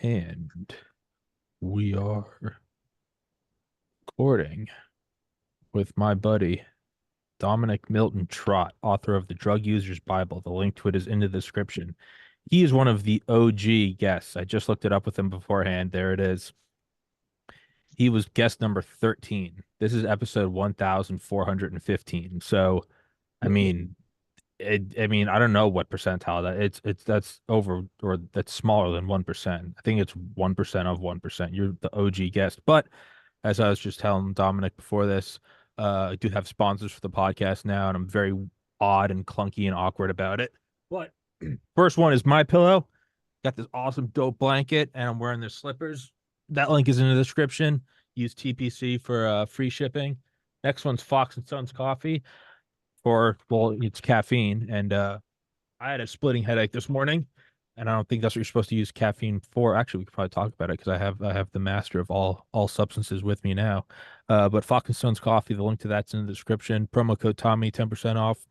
And we are recording with my buddy Dominic Milton Trott, author of the Drug User's Bible. The link to it is in the description. He is one of the OG guests. I just looked it up with him beforehand. There it is. He was guest number 13. This is episode 1415. So, I mean, I don't know what percentile that it's that's over or that's smaller than 1%. I think it's 1% of 1%. You're the OG guest. But as I was just telling Dominic before this, I do have sponsors for the podcast now, and I'm very odd and clunky and awkward about it. But first one is My Pillow. Got this awesome dope blanket, and I'm wearing their slippers. That link is in the description. Use TPC for free shipping. Next one's Fox and Sons Coffee for, well, it's caffeine, and I had a splitting headache this morning, and I don't think that's what you're supposed to use caffeine for. Actually, we could probably talk about it because I have the master of all substances with me now. But Fox and Sons Coffee, the link to that's in the description. Promo code Tommy, 10% off.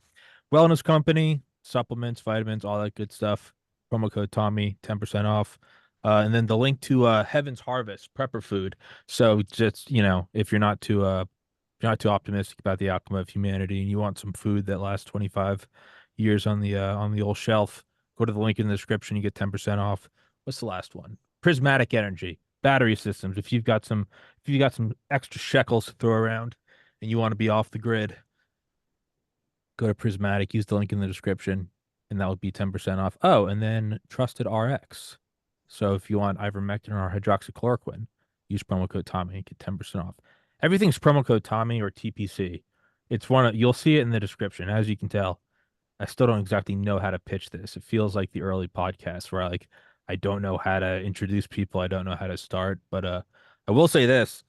Wellness Company, supplements, vitamins, all that good stuff. Promo code Tommy, 10% off. And then the link to Heaven's Harvest prepper food. So just, if you're not too optimistic about the outcome of humanity and you want some food that lasts 25 years on the old shelf, go to the link in the description. You get 10% off. What's the last one? Prismatic Energy battery systems. If you've got some extra shekels to throw around and you want to be off the grid, go to Prismatic. Use the link in the description, and that would be 10% off. Oh, and then Trusted RX. So if you want ivermectin or hydroxychloroquine, use promo code Tommy and get 10% off. Everything's promo code Tommy or TPC. You'll see it in the description. As you can tell, I still don't exactly know how to pitch this. It feels like the early podcasts where I don't know how to introduce people. I don't know how to start. But I will say this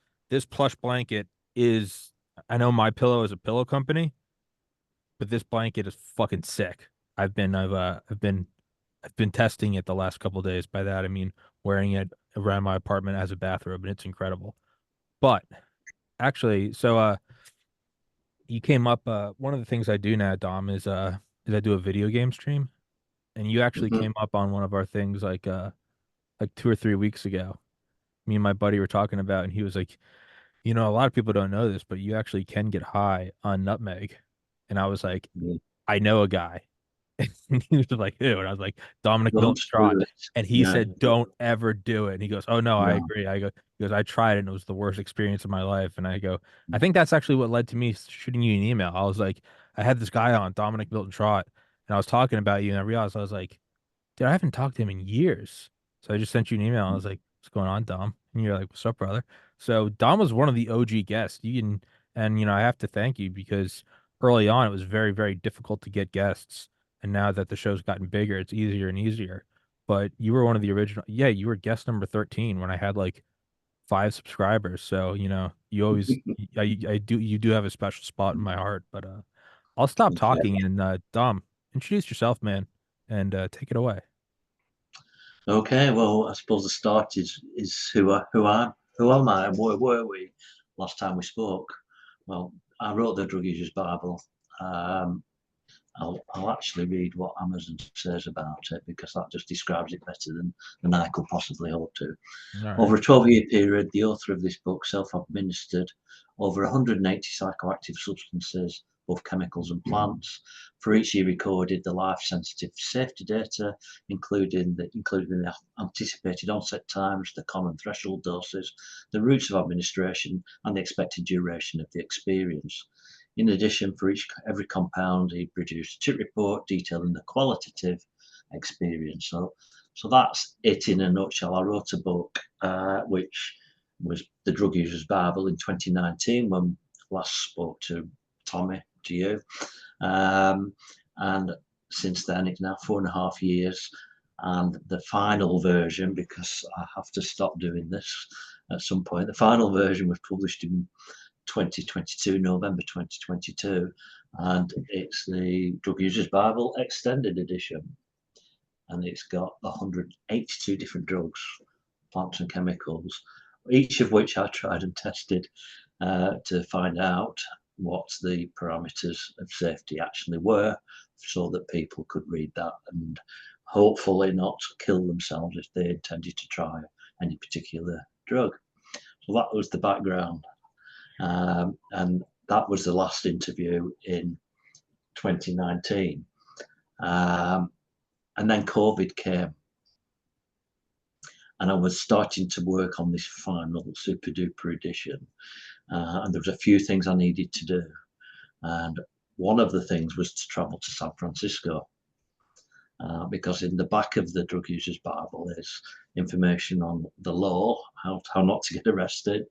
plush blanket is, I know My Pillow is a pillow company, but this blanket is fucking sick. I've been testing it the last couple of days. By that I mean wearing it around my apartment as a bathrobe, and it's incredible. But actually, so you came up, one of the things I do now, Dom, is I do a video game stream, and you actually Mhm. came up on one of our things like 2 or 3 weeks ago. Me and my buddy were talking about, and he was like, a lot of people don't know this, but you actually can get high on nutmeg. And I was like, Yeah. I know a guy. And he was like, who? And I was like, Dominic Don't Milton do Trott. it. And he Yeah, said, don't ever do it. And he goes, oh no, I no. agree. He goes, I tried it and it was the worst experience of my life. And I go, I think that's actually what led to me shooting you an email. I was like, I had this guy on, Dominic Milton Trott, and I was talking about you, and I realized, I was like, dude, I haven't talked to him in years. So I just sent you an email. I was like, what's going on, Dom? And you're like, what's up, brother? So Dom was one of the OG guests. And I have to thank you because early on it was very, very difficult to get guests. And now that the show's gotten bigger, it's easier and easier. But you were one of the original. Yeah, you were guest number 13 when I had like 5 subscribers. So, you do have a special spot in my heart. But I'll stop Okay. talking and Dom, introduce yourself, man, and take it away. Okay. Well, I suppose the start is who am I and where were we last time we spoke? Well, I wrote the Drug Users Bible. Um, I'll actually read what Amazon says about it because that just describes it better than I could possibly hope to. All right. Over a 12-year period, the author of this book self-administered over 180 psychoactive substances, both chemicals and plants. For each, he recorded the life-sensitive safety data, including the anticipated onset times, the common threshold doses, the routes of administration, and the expected duration of the experience. In addition, for every compound, he produced a tip report detailing the qualitative experience. So that's it in a nutshell. I wrote a book, which was the Drug Users Bible in 2019 when last spoke to Tommy, to you. And since then, it's now 4.5 years. And the final version, because I have to stop doing this at some point, the final version was published in 2022, November 2022. And it's the Drug Users Bible Extended Edition, and it's got 182 different drugs, plants and chemicals, each of which I tried and tested to find out what the parameters of safety actually were, so that people could read that and hopefully not kill themselves if they intended to try any particular drug. So that was the background. And that was the last interview in 2019. And then COVID came. And I was starting to work on this final super duper edition. And there was a few things I needed to do. And one of the things was to travel to San Francisco. Because in the back of the Drug Users Bible is information on the law, how not to get arrested,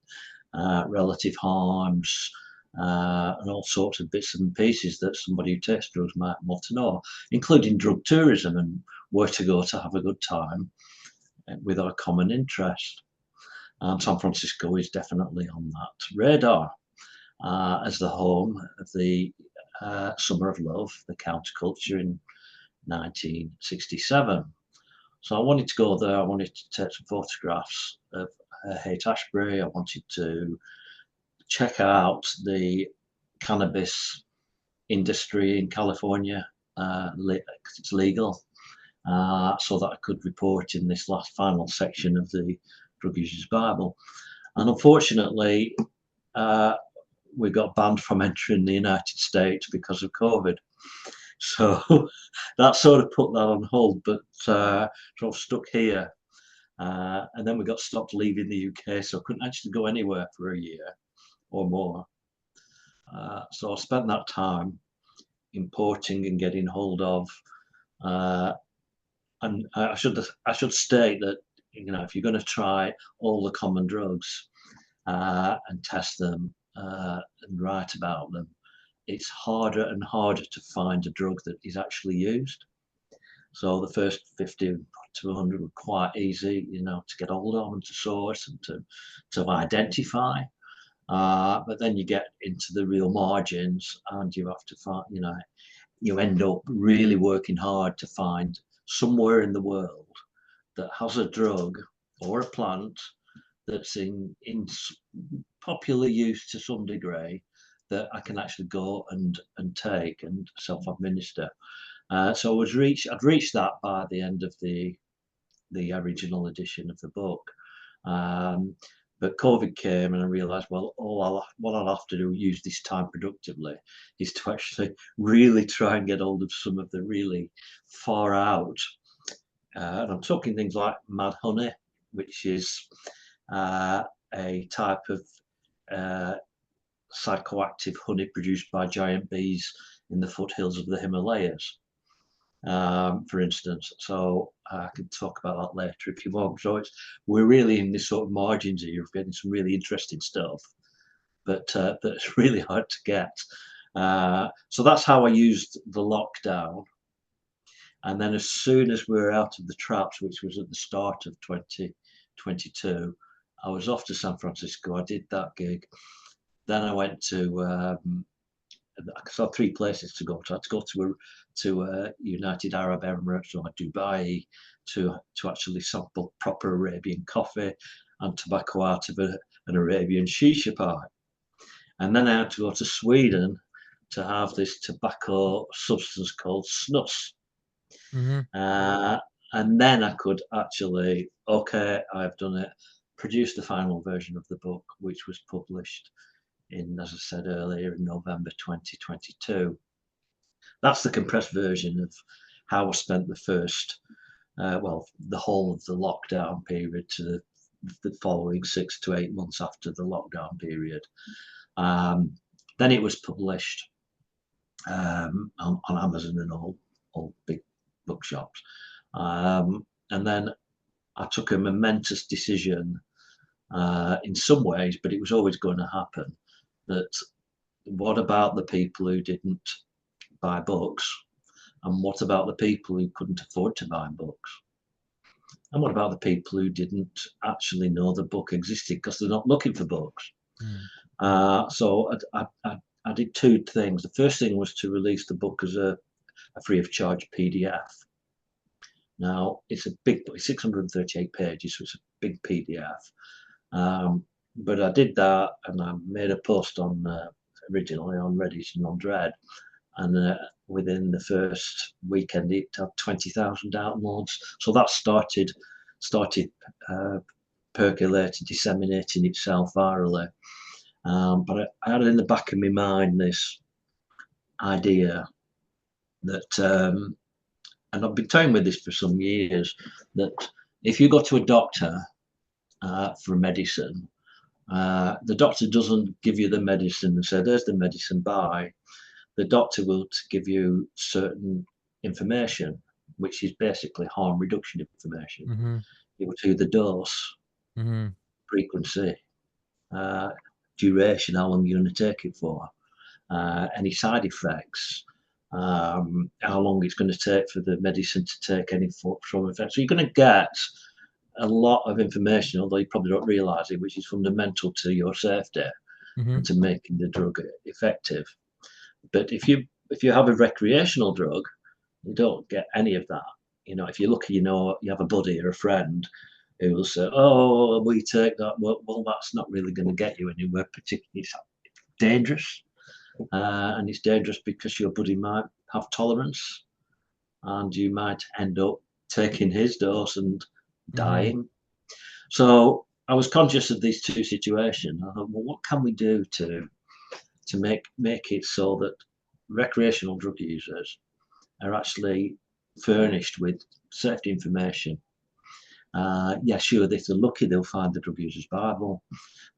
relative harms, and all sorts of bits and pieces that somebody who takes drugs might want to know, including drug tourism and where to go to have a good time with our common interest. San Francisco is definitely on that radar as the home of the Summer of Love, the counterculture in 1967. So I wanted to go there. I wanted to take some photographs of Haight-Ashbury. I wanted to check out the cannabis industry in California. It's legal, so that I could report in this last final section of the Drug Users Bible. And unfortunately, we got banned from entering the United States because of COVID. So that sort of put that on hold, but sort of stuck here. And then we got stopped leaving the UK, so I couldn't actually go anywhere for a year or more. So I spent that time importing and getting hold of. And I should state that, you know, if you're going to try all the common drugs and test them and write about them, it's harder and harder to find a drug that is actually used. So the first 50 to 100 were quite easy, you know, to get hold of and to source and to identify. But then you get into the real margins and you have to find, you know, you end up really working hard to find somewhere in the world that has a drug or a plant that's in popular use to some degree that I can actually go and take and self-administer. So I'd reached that by the end of the original edition of the book. But COVID came and I realised, well, what I'll have to do, use this time productively, is to actually really try and get hold of some of the really far out. And I'm talking things like mad honey, which is a type of psychoactive honey produced by giant bees in the foothills of the Himalayas, for instance. So I can talk about that later if you want. So we're really in this sort of margins here of getting some really interesting stuff, but that's really hard to get. So that's how I used the lockdown. And then as soon as we were out of the traps, which was at the start of 2022, I was off to San Francisco. I did that gig. Then I went to, I saw 3 places to go to. I had to go to United Arab Emirates or Dubai to actually sample proper Arabian coffee and tobacco out of an Arabian shisha pipe. And then I had to go to Sweden to have this tobacco substance called snus. And then I could actually, okay, I've done it, produce the final version of the book, which was published in, as I said earlier, in November 2022. That's the compressed version of how I spent the first, well, the whole of the lockdown period to the following 6 to 8 months after the lockdown period. Then it was published on Amazon and all big bookshops. And then I took a momentous decision in some ways, but it was always going to happen, that what about the people who didn't buy books? And what about the people who couldn't afford to buy books? And what about the people who didn't actually know the book existed because they're not looking for books? So I did 2 things. The first thing was to release the book as a free of charge PDF. Now, it's a big book, 638 pages, so it's a big PDF. But I did that and I made a post on originally on Reddit and on Dread. And within the first weekend, it had 20,000 downloads. So that started percolated, disseminating itself virally. But I had in the back of my mind this idea that, and I've been toying with this for some years, that if you go to a doctor for medicine, the doctor doesn't give you the medicine and say, there's the medicine, buy. The doctor will give you certain information, which is basically harm reduction information. Mm-hmm. It will tell you the dose, Mm-hmm. frequency, uh, duration, how long you're going to take it for, any side effects, how long it's going to take for the medicine to take any from effect. So you're going to get a lot of information, although you probably don't realize it, which is fundamental to your safety Mm-hmm. and to making the drug effective. But if you have a recreational drug, you don't get any of that. If you're lucky, you have a buddy or a friend who will say, "Oh, we take that." Well, that's not really going to get you anywhere. Particularly, it's dangerous, and it's dangerous because your buddy might have tolerance, and you might end up taking his dose and Mm-hmm. dying. So I was conscious of these two situations. I thought, well, what can we do to make it so that recreational drug users are actually furnished with safety information? Yeah, sure, if they're lucky, they'll find the Drug Users Bible,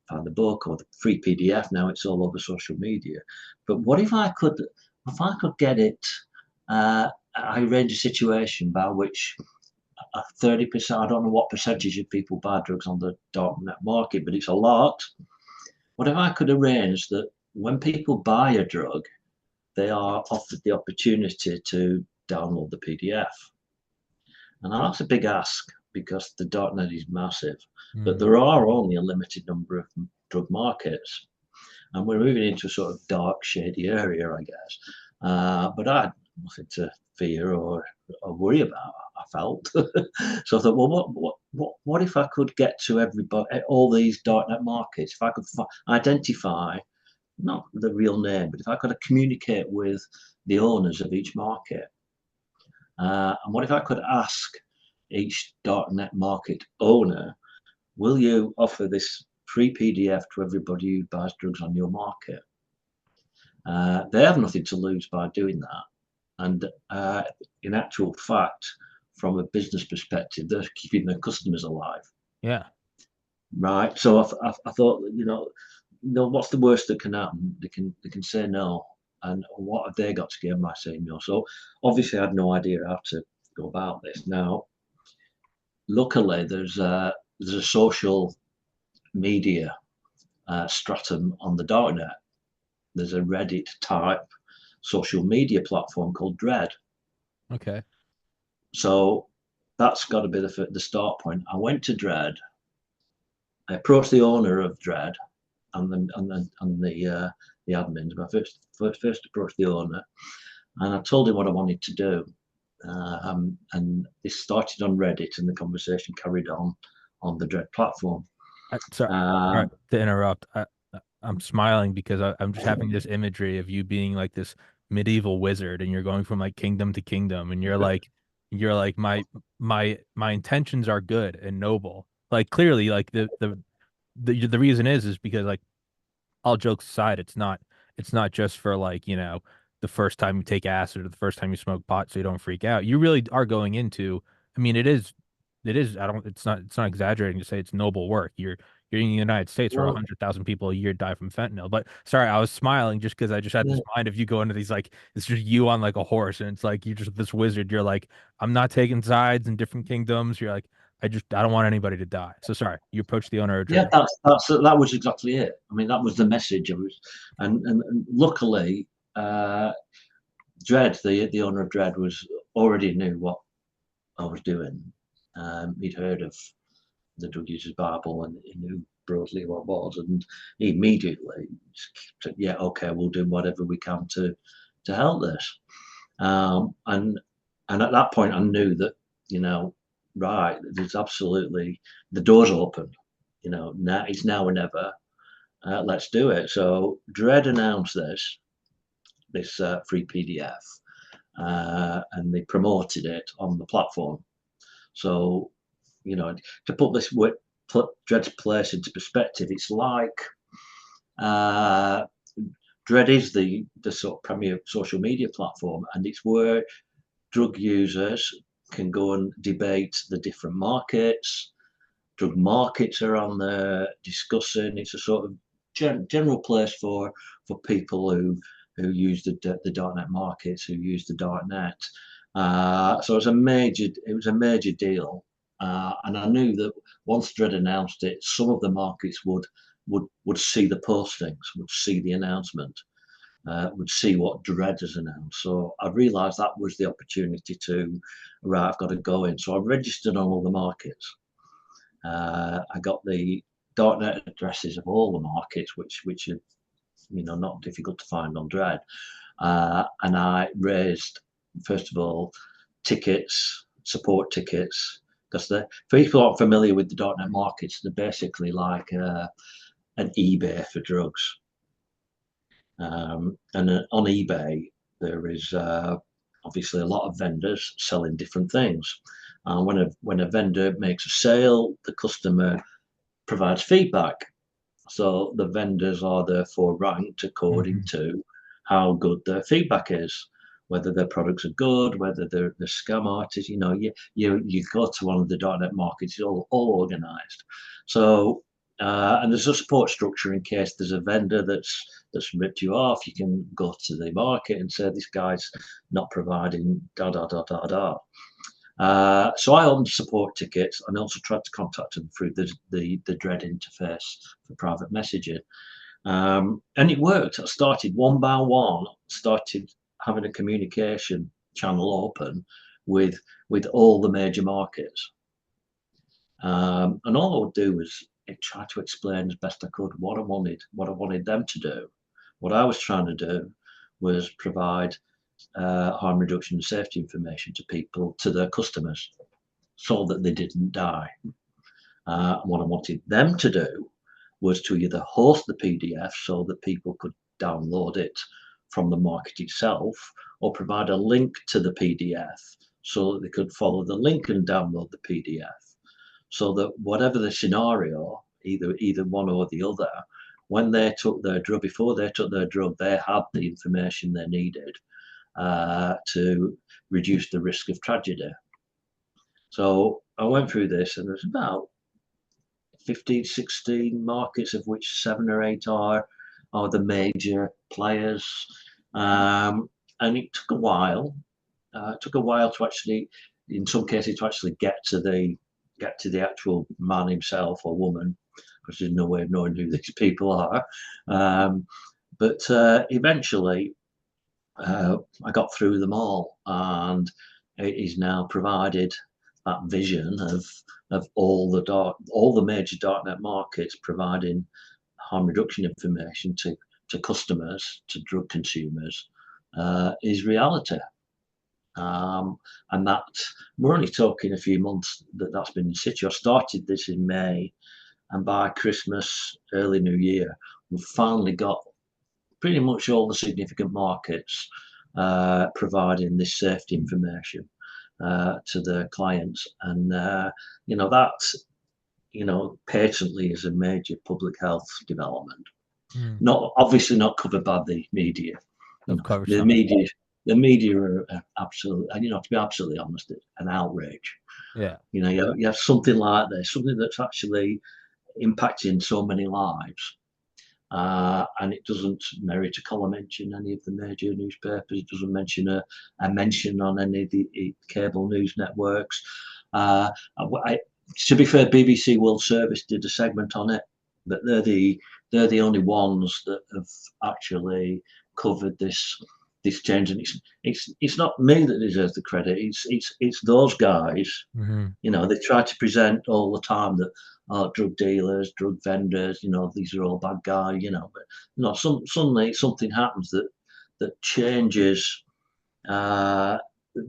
find the book, or the free PDF. Now it's all over social media. But what if I could get it? I arrange a situation by which 30%, I don't know what percentage of people buy drugs on the darknet market, but it's a lot. What if I could arrange that when people buy a drug, they are offered the opportunity to download the PDF? And that's a big ask because the darknet is massive, but there are only a limited number of drug markets. And we're moving into a sort of dark, shady area, I guess. But I had nothing to fear or worry about, I felt. So I thought, well, what if I could get to everybody, all these darknet markets, if I could identify, not the real name, but if I could communicate with the owners of each market? And what if I could ask each darknet market owner, will you offer this free PDF to everybody who buys drugs on your market? They have nothing to lose by doing that. And in actual fact, from a business perspective, they're keeping their customers alive. Yeah. Right. So I thought, what's the worst that can happen? They can say no. And what have they got to gain by saying no? So obviously I had no idea how to go about this. Now, luckily there's a social media stratum on the darknet. There's a Reddit type social media platform called Dread. Okay. So that's got to be the start point. I went to Dread. I approached the owner of Dread and the admins. I first approached the owner, and I told him what I wanted to do. And this started on Reddit, and the conversation carried on the Dread platform. Sorry to interrupt. I'm smiling because I'm just having this imagery of you being like this medieval wizard, and you're going from like kingdom to kingdom, and you're like my intentions are good and noble. Like clearly, like the reason is because like all jokes aside, it's not just for like, the first time you take acid or the first time you smoke pot so you don't freak out. You really are going into, I mean, it is, it's not exaggerating to say it's noble work. You're in the United States where Well, 100,000 people a year die from fentanyl. But sorry, I was smiling just because I just had yeah, this mind of you going to these like it's just you on like a horse and it's like you're just this wizard. You're like, I'm not taking sides in different kingdoms. You're like, I don't want anybody to die. So sorry, you approach the owner of yeah, Dread. that was exactly it. I mean, that was the message. And luckily, Dread, the owner of Dread, was already knew what I was doing. He'd heard of the Drug Users Bible and he knew broadly what it was, and he immediately said, "Yeah, okay, we'll do whatever we can to help this." And at that point, I knew that right, there's absolutely the door's open. Now it's now or never. Let's do it. So Dread announced this free PDF, and they promoted it on the platform. So, to put this Dread's place into perspective, it's like Dread is the sort of premier social media platform, and it's where drug users can go and debate the different markets. Drug markets are on there discussing. It's a sort of general place for people who use the darknet markets, who use the darknet. So it was a major deal, and I knew that once Dread announced it, some of the markets would see the postings, would see the announcement, would see what Dread has announced. So I realised that was the opportunity to, right, I've got to go in. So I registered on all the markets. I got the darknet addresses of all the markets, which are not difficult to find on Dread, and I raised, first of all, tickets, support tickets, because for people who aren't familiar with the darknet markets, they're basically like an eBay for drugs. And on eBay, there is obviously a lot of vendors selling different things. When a vendor makes a sale, the customer provides feedback. So the vendors are therefore ranked according to how good their feedback is, whether their products are good, whether they're scam artists. You go to one of the darknet markets, it's all organized. So and there's a support structure in case there's a vendor that's ripped you off. You can go to the market and say, this guy's not providing da da da da da. So I owned support tickets, and also tried to contact them through the Dread interface for private messaging, and it worked. I started one by one, started having a communication channel open with all the major markets, and all I would do was try to explain as best I could what I wanted them to do. What I was trying to do was provide harm reduction and safety information to people, to their customers, so that they didn't die. What I wanted them to do was to either host the PDF so that people could download it from the market itself, or provide a link to the PDF so that they could follow the link and download the PDF, so that whatever the scenario, either one or the other, when they took their drug, before they took their drug, they had the information they needed to reduce the risk of tragedy. So I went through this, and there's about 15, 16 markets, of which 7 or 8 are the major players. And it took a while. It took a while to actually, in some cases, to actually get to the actual man himself or woman, because there's no way of knowing who these people are. But eventually, I got through them all, and it is now provided that vision of all the major darknet markets providing harm reduction information to customers, to drug consumers, is reality. And that we're only talking a few months that's been in situ. I started this in May, and by Christmas, early New Year, we've finally got pretty much all the significant markets providing this safety information to their clients, and that patently is a major public health development. Not obviously not covered by the media. The media are absolutely, to be absolutely honest, an outrage. Yeah. You have something like this, something that's actually impacting so many lives, and it doesn't merit a column mention any of the major newspapers. It doesn't mention a mention on any of the cable news networks. To be fair, BBC World Service did a segment on it, but they're the only ones that have actually covered this change, and it's not me that deserves the credit. It's those guys. They try to present all the time that drug dealers, drug vendors, these are all bad guys, but suddenly something happens that changes,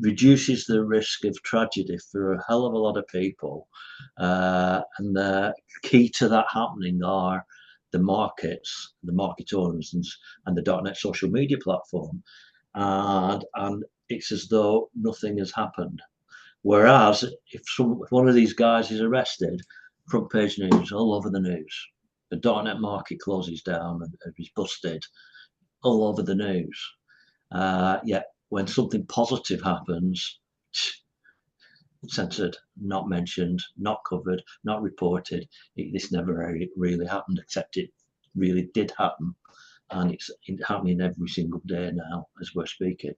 reduces the risk of tragedy for a hell of a lot of people, and the key to that happening are the markets, the market owners, and the darknet social media platform, and it's as though nothing has happened. Whereas if one of these guys is arrested, front page news, all over the news. The .NET market closes down and is busted, all over the news. Yet when something positive happens, censored, not mentioned, not covered, not reported. This never really happened, except it really did happen, and it's happening every single day now as we're speaking.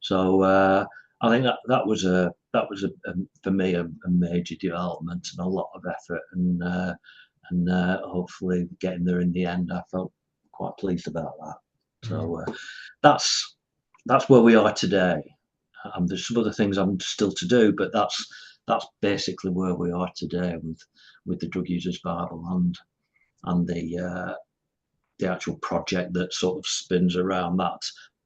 So I think that was for me a major development and a lot of effort, and hopefully getting there in the end. I felt quite pleased about that. So that's where we are today. There's some other things I'm still to do, but that's basically where we are today with the Drug Users Bible and the actual project that sort of spins around that.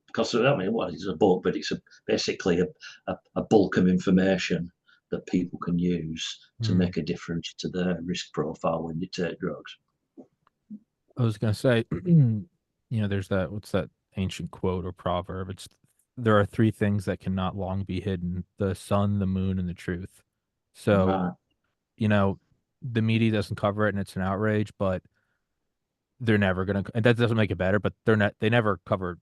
Because I mean, what is a book? But it's basically a bulk of information that people can use to make a difference to their risk profile when they take drugs. I was gonna say, you know, there's that what's that ancient quote or proverb? It's there are three things that cannot long be hidden: the sun, the moon, and the truth. So, Right. you know, the media doesn't cover it and it's an outrage, but they're never gonna, and that doesn't make it better, but they never cover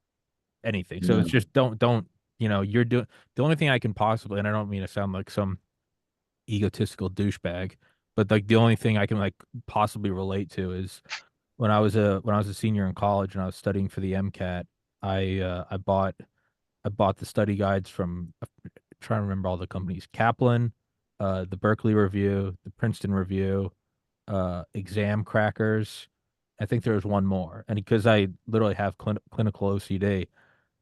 anything. So it's No. just you know, you're doing the only thing I can possibly, and I don't mean to sound like some egotistical douchebag, but like the only thing I can like possibly relate to is when I was a senior in college and I was studying for the MCAT, I bought the study guides from trying to remember all the companies, Kaplan, the Berkeley Review, the Princeton Review, Exam Crackers. I think there was one more, and because I literally have clinical OCD,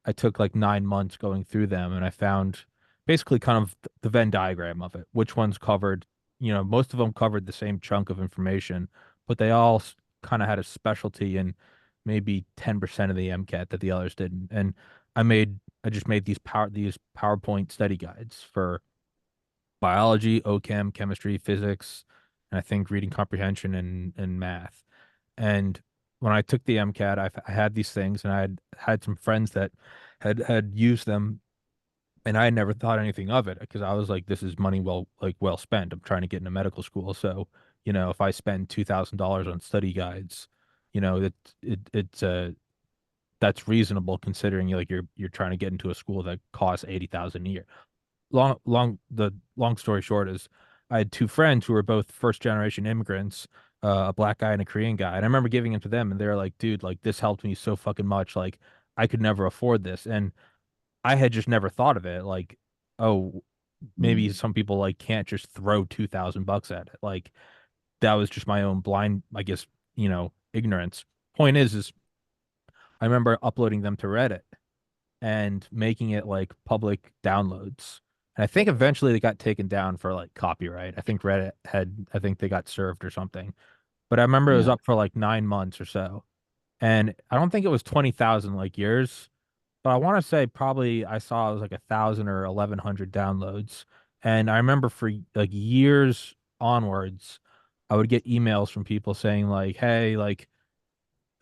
I took like 9 months going through them, and I found basically kind of the Venn diagram of it. Which ones covered, you know, most of them covered the same chunk of information, but they all kind of had a specialty in maybe 10% of the MCAT that the others didn't. And I just made these PowerPoint study guides for biology, OChem, chemistry, physics, and I think reading comprehension and math. And when I took the MCAT, I had these things, and I had some friends that had used them, and I had never thought anything of it because I was like, this is money well spent. I'm trying to get into medical school, so you know, if I spend $2,000 on study guides, you know, it's that's reasonable considering like you're trying to get into a school that costs 80,000 a year. Long story short is I had two friends who were both first generation immigrants, a black guy and a Korean guy. And I remember giving it to them and they're like, dude, like this helped me so fucking much. Like I could never afford this. And I had just never thought of it. Like, oh, maybe Mm. some people like can't just throw $2,000 at it. Like that was just my own blind, I guess, you know, ignorance. Point is I remember uploading them to Reddit and making it like public downloads. And I think eventually they got taken down for like copyright. I think they got served or something. But I remember it was Yeah. up for like 9 months or so. And I don't think it was 20,000 like yours, but I want to say probably I saw it was like 1,000 or 1,100 downloads. And I remember for like years onwards, I would get emails from people saying like, hey, like,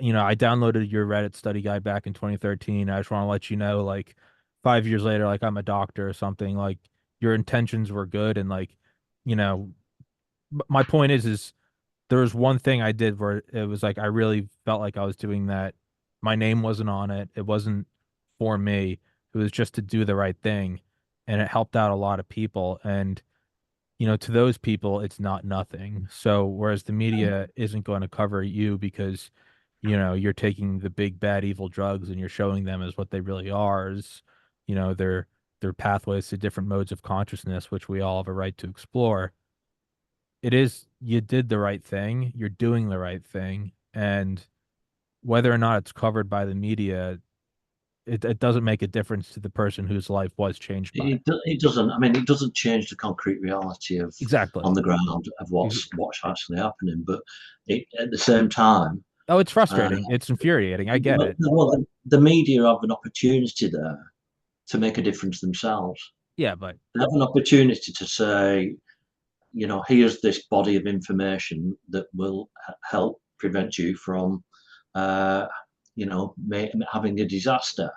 you know, I downloaded your Reddit study guide back in 2013. I just want to let you know, like, 5 years later, like, I'm a doctor or something. Like, your intentions were good, and like, you know, my point is there was one thing I did where it was like I really felt like I was doing that. My name wasn't on it. It wasn't for me. It was just to do the right thing, and it helped out a lot of people. And you know, to those people, it's not nothing. So, whereas the media isn't going to cover you because, you know, you're taking the big bad evil drugs and you're showing them as what they really are, is, you know, their pathways to different modes of consciousness, which we all have a right to explore. It is you did the right thing, you're doing the right thing, and whether or not it's covered by the media, it doesn't make a difference to the person whose life was changed by it. It doesn't. I mean, it doesn't change the concrete reality of Exactly. on the ground of what's actually happening. But at the same time, Oh, it's uh, frustrating. It's infuriating. I get it. well, the media have an opportunity there to make a difference themselves. Yeah, but They have an opportunity to say, you know, here's this body of information that will help prevent you from, uh, you know, having a disaster,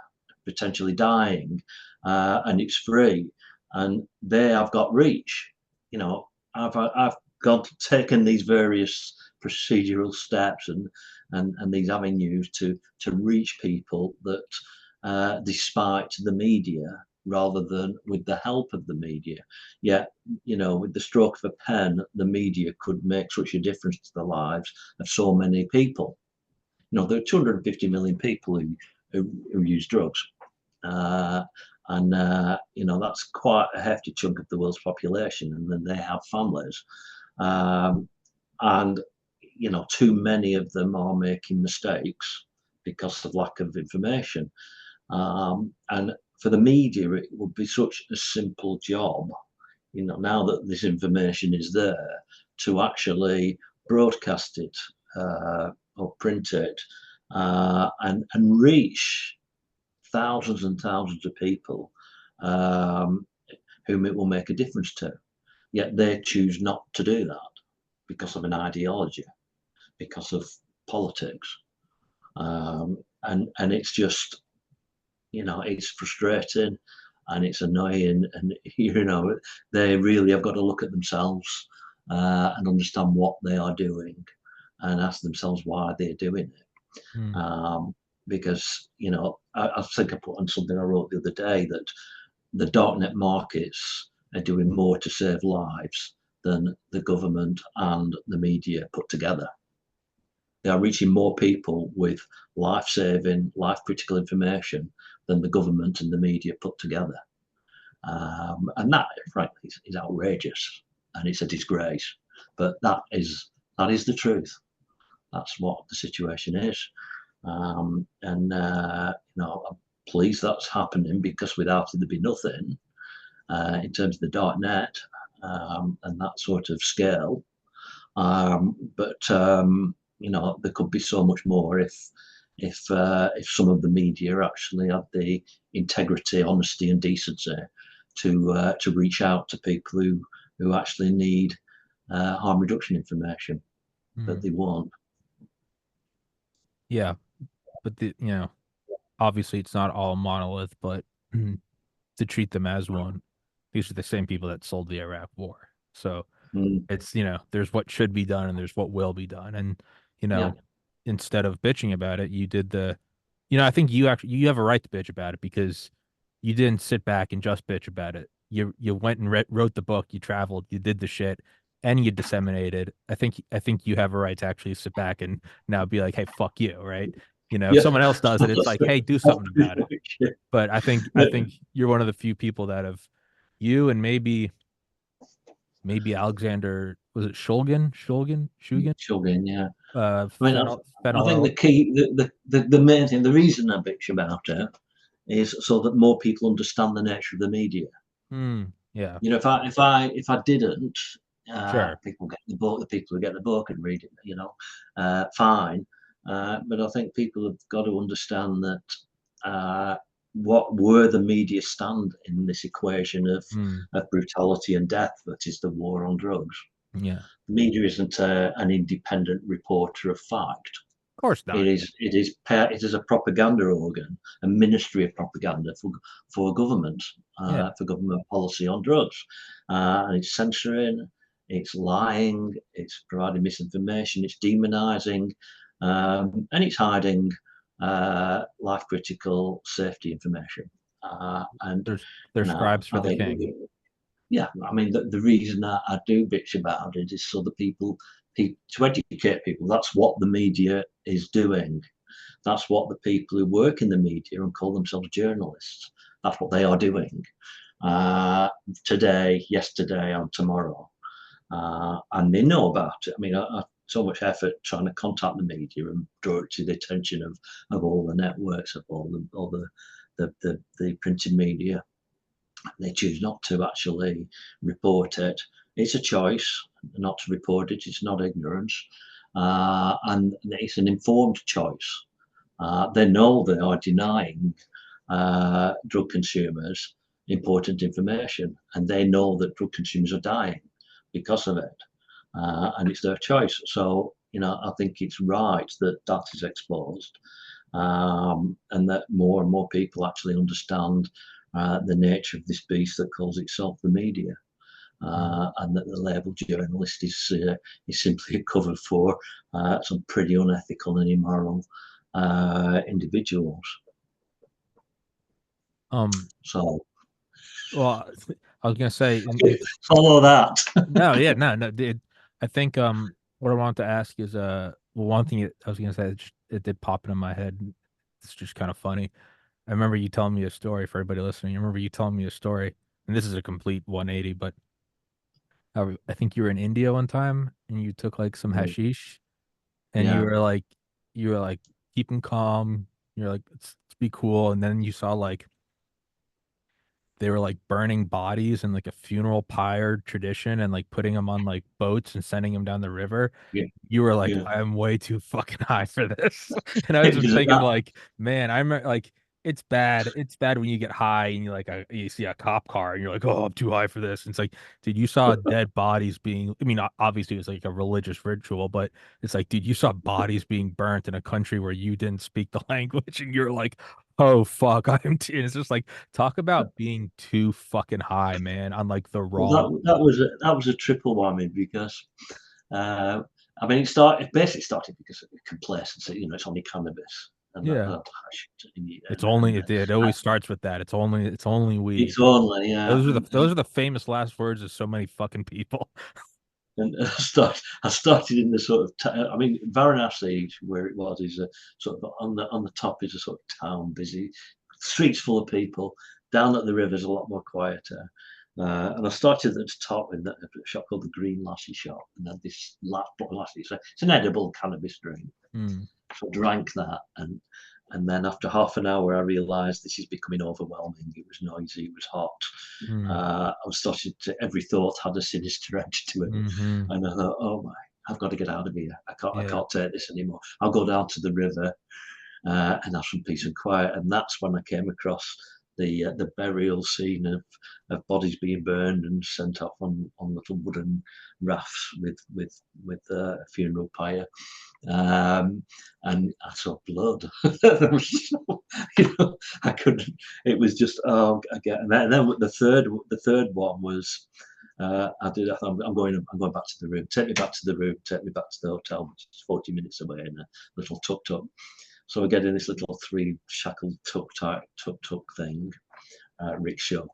potentially dying, and it's free, and they have got reach. You know, I've gone taken these various procedural steps and these avenues to reach people that, despite the media, rather than with the help of the media, yet with the stroke of a pen, the media could make such a difference to the lives of so many people. There are 250 million people who use drugs. That's quite a hefty chunk of the world's population, and then they have families. And too many of them are making mistakes because of lack of information. And for the media, it would be such a simple job, now that this information is there, to actually broadcast it or print it and reach thousands and thousands of people whom it will make a difference to. Yet they choose not to do that because of an ideology, because of politics. And it's just, it's frustrating and it's annoying. And, they really have got to look at themselves and understand what they are doing and ask themselves why they're doing it. Because, I think I put on something I wrote the other day that the darknet markets are doing more to save lives than the government and the media put together. They are reaching more people with life-saving, life-critical information than the government and the media put together. And that, frankly, is outrageous, and it's a disgrace. But that is the truth. That's what the situation is. I'm pleased that's happening, because without it, there'd be nothing in terms of the dark net and that sort of scale. But there could be so much more if some of the media actually had the integrity, honesty, and decency to reach out to people who actually need harm reduction information that they want. Yeah, but obviously it's not all monolith, but to treat them as one, these are the same people that sold the Iraq War. So it's, there's what should be done and there's what will be done. And, Yeah. instead of bitching about it, you did I think you have a right to bitch about it, because you didn't sit back and just bitch about it. You went and wrote the book, you traveled, you did the shit, and you disseminated. I think you have a right to actually sit back and now be like, hey, fuck you, right? If someone else does it, it's like, hey, do something about it. But I think you're one of the few people that have, you and maybe Alexander, was it Shulgin? Shulgin, yeah. I think Fennel. the key, the main thing, the reason I bitch about it is so that more people understand the nature of the media. Yeah. If I didn't, Sure. people get the book, the people who get the book and read it, fine. But I think people have got to understand that where the media stand in this equation of brutality and death that is the war on drugs. Yeah. The media isn't an independent reporter of fact. Of course not. It is a propaganda organ, a ministry of propaganda for government, for government policy on drugs, and it's censoring, it's lying, it's providing misinformation, it's demonizing, and it's hiding life critical safety information. And There's scribes for I the think, king. yeah, I mean, the reason I do bitch about it is so that people to educate people. That's what the media is doing. That's what the people who work in the media and call themselves journalists, that's what they are doing today, yesterday, and tomorrow. And they know about it. I mean, I so much effort trying to contact the media and draw it to the attention of all the networks, of all the printed media. They choose not to actually report it. It's a choice not to report it. It's not ignorance, and it's an informed choice. They know they are denying drug consumers important information, and they know that drug consumers are dying because of it, and it's their choice. So, I think it's right that that is exposed, and that more and more people actually understand the nature of this beast that calls itself the media. Mm. and that the label journalist is simply a cover for some pretty unethical and immoral individuals. Um, So well, I was gonna say, in follow that. no, yeah, no, dude. I think what I wanted to ask is well, one thing I was gonna say it did pop into my head. It's just kind of funny. I remember you telling me a story for everybody listening. I remember you telling me a story, and this is a complete 180, but I think you were in India one time and you took like some hashish and Yeah, you were like keeping calm. You're like, let's be cool. And then you saw like they were like burning bodies in like a funeral pyre tradition and like putting them on like boats and sending them down the river. yeah, You were like, yeah. I'm way too fucking high for this. And I was just thinking That, like, man, I'm like, it's bad. It's bad when you get high and you like you see a cop car and you're like, oh, I'm too high for this. And it's like, dude, you saw dead bodies being. I mean, obviously it was like a religious ritual, but it's like, dude, you saw bodies being burnt in a country where you didn't speak the language, and you're like, oh fuck, I'm. And it's just like talk about being too fucking high, man, on like the well, wrong. that was a triple whammy because uh, I mean it basically started because of complacency. You know, it's only cannabis and Yeah. It's only and it always starts with that. It's only weed. it's only Those are the famous last words of so many fucking people. and I started in the sort of I mean Varanasi where it was is a sort of on the top is a sort of town busy streets full of people. Down at the river is a lot more quieter. And I started at the top in a shop called the Green Lassie Shop, and had this lassie. It's an edible cannabis drink. Hmm. So I drank that, and then after half an hour, I realised this is becoming overwhelming. It was noisy, it was hot. Hmm. I was starting to every thought had a sinister edge to it, Hmm. and I thought, oh my, I've got to get out of here. I Yeah. can't take this anymore. I'll go down to the river and have some peace and quiet. And that's when I came across the burial scene of bodies being burned and sent off on little wooden rafts with a funeral pyre. Um, and I saw blood. You know, I couldn't. It was just oh, again. And then the third one was. I did. I'm going. I'm going back to the room. Take me back to the room. Take me back to the hotel, which is 40 minutes away in a little tuk tuk. So we get in this little three shackled tuk tuk thing, rickshaw,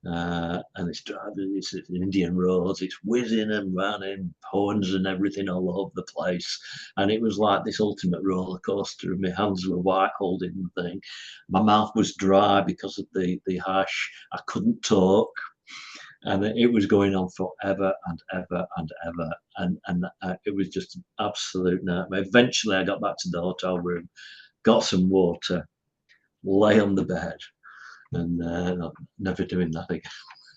and it's driving it's Indian roads, it's whizzing and running, horns and everything all over the place. And it was like this ultimate roller coaster, and my hands were white holding the thing. My mouth was dry because of the hash. I couldn't talk. And it was going on forever and ever and ever, and it was just an absolute nightmare. Eventually, I got back to the hotel room, got some water, lay on the bed, and never doing that again.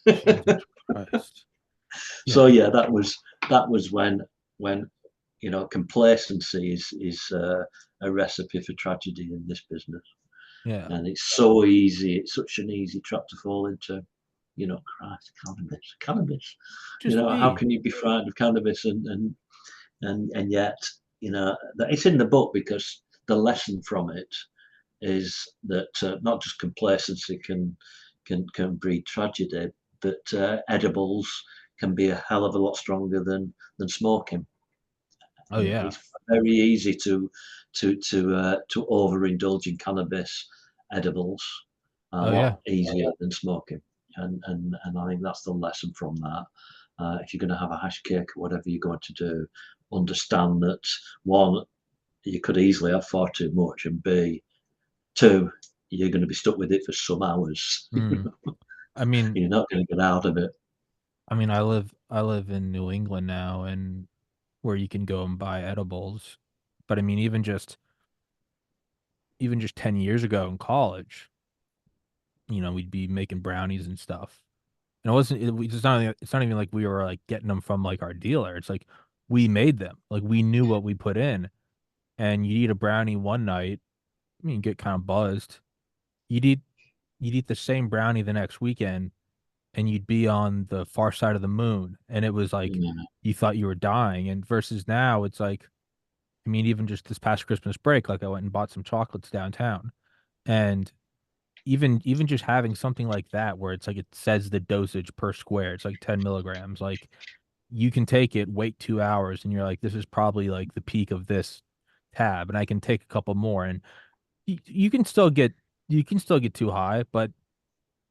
Jesus Christ. Yeah. So yeah, that was when complacency is a recipe for tragedy in this business, Yeah. and it's so easy. It's such an easy trap to fall into. Christ, cannabis. Just How weed. can you be frightened of cannabis and yet that it's in the book because the lesson from it is that not just complacency can breed tragedy, but edibles can be a hell of a lot stronger than smoking. Oh yeah. It's very easy to overindulge in cannabis edibles, a Oh lot yeah. easier than smoking, and I think that's the lesson from that. If you're going to have a hash cake or whatever you're going to do, understand that one, you could easily have far too much, and B, two, you're going to be stuck with it for some hours. Mm. I mean, You're not going to get out of it. I live in New England now and where you can go and buy edibles. But I mean, even just 10 years ago in college, we'd be making brownies and stuff. And it's not even like we were like getting them from like our dealer. It's like we made them. Like we knew what we put in. And you'd eat a brownie one night, I mean, get kind of buzzed. You'd eat you'd eat the same brownie the next weekend and you'd be on the far side of the moon. And it was like Yeah, you thought you were dying. And versus now, it's like, I mean, even just this past Christmas break, like I went and bought some chocolates downtown. And even just having something like that where it's like it says the dosage per square, it's like 10 milligrams. Like you can take it, wait 2 hours, and you're like, this is probably like the peak of this tab, and I can take a couple more, and you can still get too high, but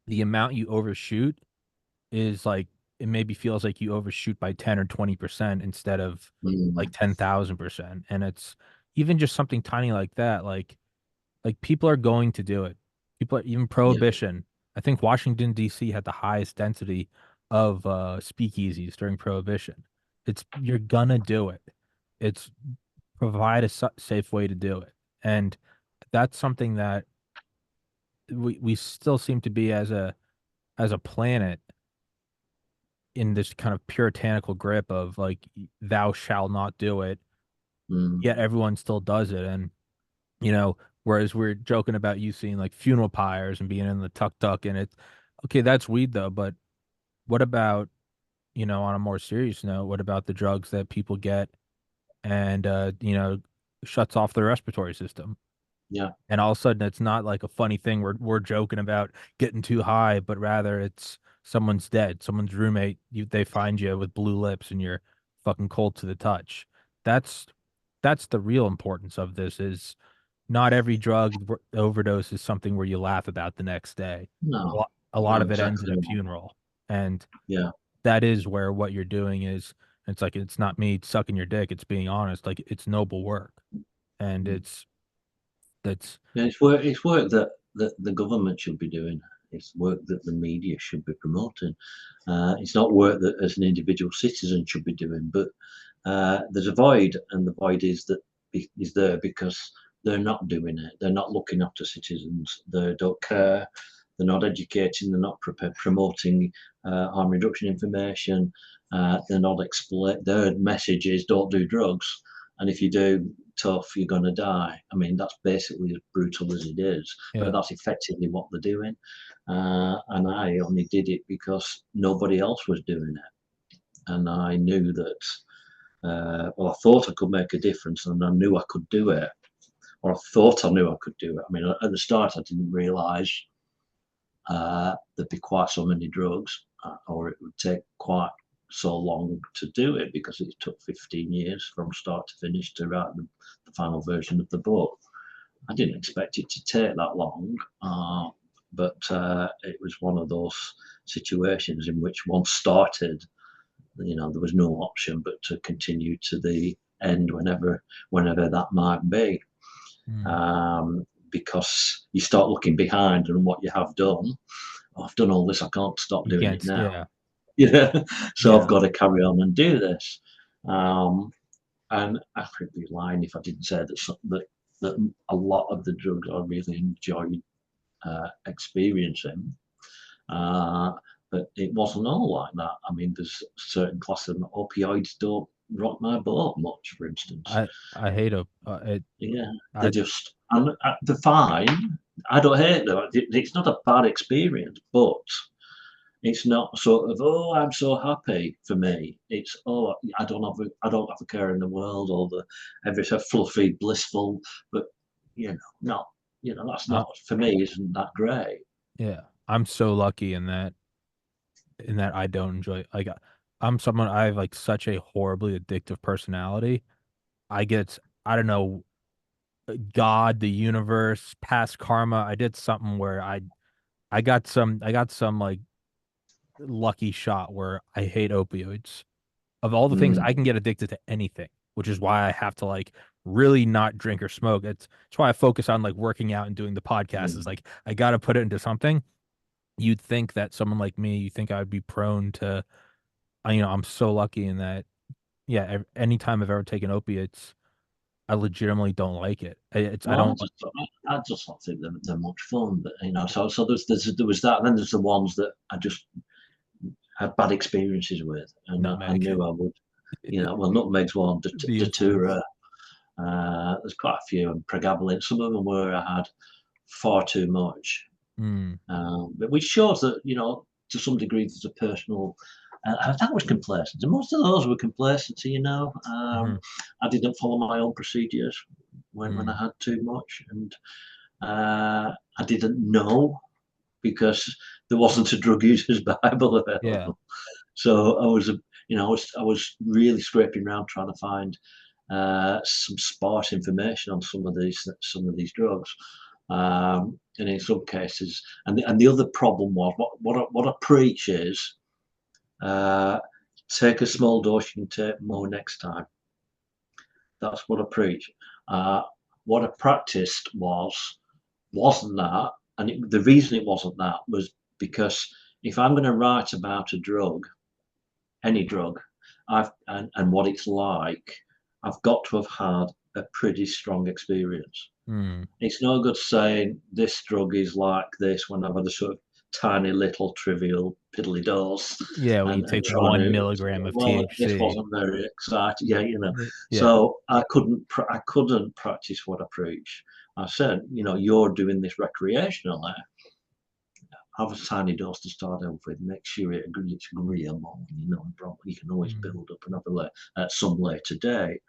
the amount you overshoot is like it maybe feels like you overshoot by 10 or 20% instead of like Mm, 10,000%. And it's even just something tiny like that, like people are going to do it. People are even yeah. prohibition. I think Washington D.C. had the highest density of speakeasies during prohibition. It's you're gonna do it. It's provide a safe way to do it. And that's something that we still seem to be as a planet in this kind of puritanical grip of like thou shall not do it, Mm, yet everyone still does it. And you know, whereas we're joking about you seeing like funeral pyres and being in the tuk tuk, and it's okay, that's weed though, but what about, on a more serious note, what about the drugs that people get and shuts off their respiratory system? yeah. And all of a sudden it's not like a funny thing we're joking about getting too high, but rather it's someone's dead, someone's roommate, they find you with blue lips and you're fucking cold to the touch. That's that's the real importance of this is not every drug overdose is something where you laugh about the next day. No, A lot no, of it ends at exactly a not. funeral. And Yeah. that is where what you're doing is it's like it's not me sucking your dick, it's being honest. Like it's noble work. And Mm. it's that's Yeah, it's work that the government should be doing. It's work that the media should be promoting. It's not work that as an individual citizen should be doing. But there's a void, and the void is there because they're not doing it. They're not looking after citizens. They don't care. They're not educating. They're not promoting harm reduction information. They're not explain. Their message is don't do drugs, and if you do, tough, you're going to die. I mean, that's basically as brutal as it is, but yeah. that's effectively what they're doing. And I only did it because nobody else was doing it. And I knew that, well, I thought I could make a difference and I knew I could do it, or I thought I knew I could do it. I mean, at the start, I didn't realize there'd be quite so many drugs, or it would take quite so long to do it because it took 15 years from start to finish to write the final version of the book. I didn't expect it to take that long, but it was one of those situations in which once started, there was no option but to continue to the end whenever that might be. Mm. Because you start looking behind and what you have done. Oh, I've done all this. I can't stop You doing can't, it now. yeah. Yeah, so I've Yeah. got to carry on and do this. Um, and I would be lying if I didn't say that a lot of the drugs I really enjoyed experiencing. Uh, but it wasn't all like that. I mean, there's certain classes of opioids don't rock my boat much, for instance. I hate it. Yeah, they're I just, and they're fine. I don't hate them. It's not a bad experience, but it's not sort of, oh, I'm so happy for me. It's, oh, I don't have a care in the world, or the every so fluffy, blissful, but not, that's I not for me. Isn't that great? yeah. I'm so lucky in that I don't enjoy like I'm someone I have like such a horribly addictive personality. I get I don't know God, the universe, past karma. I did something where I got some like lucky shot where I hate opioids. Of all the things Mm, I can get addicted to anything, which is why I have to like really not drink or smoke. It's why I focus on like working out and doing the podcast. Is mm. like I got to put it into something. You'd think that someone like me, you think I would be prone to, I'm so lucky in that, yeah, anytime I've ever taken opiates, I legitimately don't like it. I Well, don't, I just don't think they're much fun, but so there was that, and then there's the ones that I just had bad experiences with, and I nutmeg, knew I would, well, nutmeg's one, the infamous. datura, there's quite a few, and pregabalin. Some of them where I had far too much, Mm, but which shows that to some degree there's a personal. That was complacency. Most of those were complacency. hmm I didn't follow my own procedures when I mm. had too much, and I didn't know because there wasn't a drug users Bible Yeah. available. So I was really scraping around trying to find some sparse information on some of these drugs. And in some cases, and the other problem was what I preach is uh, take a small dose, you can take more next time. That's what I preach. Uh, what I practiced wasn't that, and the reason it wasn't that was because if I'm going to write about a drug, any drug, and what it's like, I've got to have had a pretty strong experience. Hmm. It's no good saying this drug is like this when I've had a sort of tiny little trivial piddly dose Yeah, when you and take trying one to, milligram of well, this THC. wasn't very exciting. Yeah, Yeah. So I couldn't practice what I preach. I said, you're doing this recreationally. Have a tiny dose to start out with. Make sure it's agreeable. You can always Mm. build up another at some later day.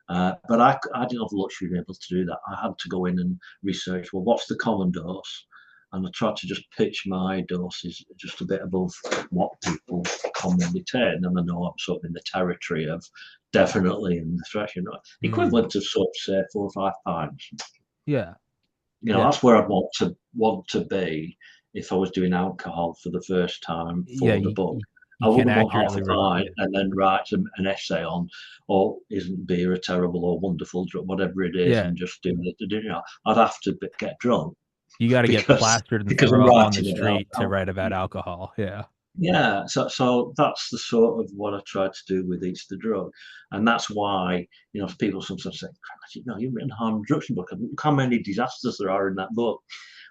But I didn't have the luxury of being able to do that. I had to go in and research. Well, what's the common dose? And I tried to just pitch my doses just a bit above what people commonly take. And I know I'm sort of in the territory of definitely in the threshold, Mm. equivalent to sort of say 4 or 5 pints. Yeah. Yeah. That's where I'd want to be if I was doing alcohol for the first time Yeah. for the You, book. you, I you can wouldn't want half accurately a pint yeah. and then write an essay on, oh, isn't beer a terrible or wonderful drug, whatever it is, Yeah. and just do it. I'd have to get drunk You got to get because plastered and because I'm throw up on the writing about street to write about alcohol. Yeah. yeah, so that's the sort of what I try to do with Eats the Drug, and that's why people sometimes say, you've written a harm reduction book. Look how many disasters there are in that book.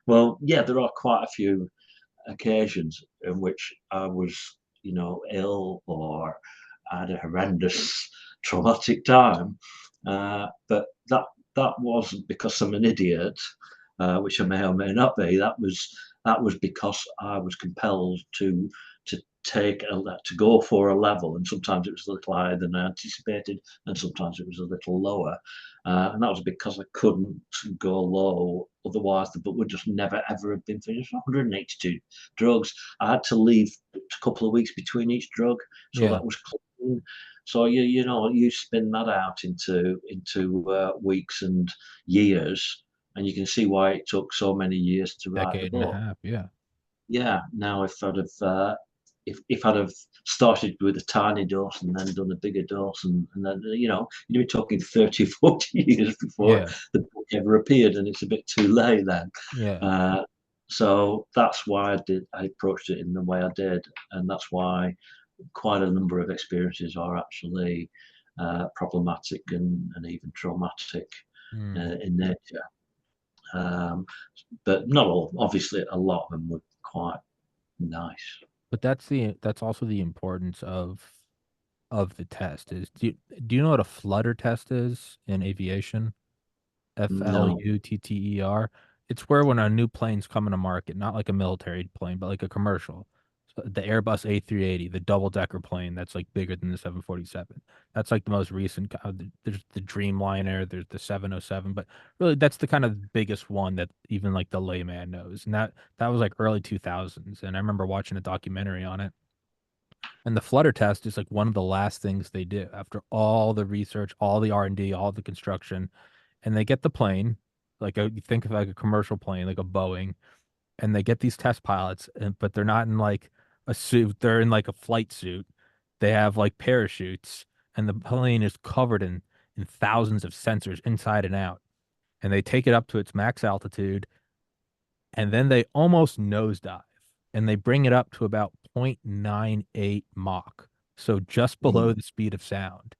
Well, yeah, there are quite a few occasions in which I was, ill or I had a horrendous traumatic time, but that wasn't because I'm an idiot, which I may or may not be. That was because I was compelled to to go for a level, and sometimes it was a little higher than I anticipated, and sometimes it was a little lower, and that was because I couldn't go low. Otherwise, the book would just never ever have been finished. 182 drugs. I had to leave a couple of weeks between each drug, so Yeah. that was clean. So you spin that out into weeks and years, and you can see why it took so many years to write the Decade and a book. half. Yeah. Yeah. Now, if I'd have started with a tiny dose and then done a bigger dose, and then you'd be talking 30, 40 years before Yeah. the book ever appeared, and it's a bit too late then. Yeah. Uh, so that's why I approached it in the way I did, and that's why quite a number of experiences are actually problematic and even traumatic Mm. in nature. Um, but not all. Obviously, a lot of them were quite nice. But that's also the importance of the test is do you know what a flutter test is in aviation? No. Flutter. It's where when a new plane's coming to market, not like a military plane, but like a commercial. So the Airbus A380, the double-decker plane that's like bigger than the 747. That's like the most recent. There's the Dreamliner, there's the 707, but really that's the kind of biggest one that even like the layman knows. And that was like early 2000s. And I remember watching a documentary on it. And the flutter test is like one of the last things they do after all the research, all the R&D, all the construction, and they get the plane, you think of like a commercial plane, like a Boeing, and they get these test pilots, but they're not in like a suit, they're in like a flight suit. They have like parachutes, and the plane is covered in thousands of sensors inside and out. And they take it up to its max altitude, and then they almost nosedive, and they bring it up to about 0.98 Mach, so just below Mm. the speed of sound.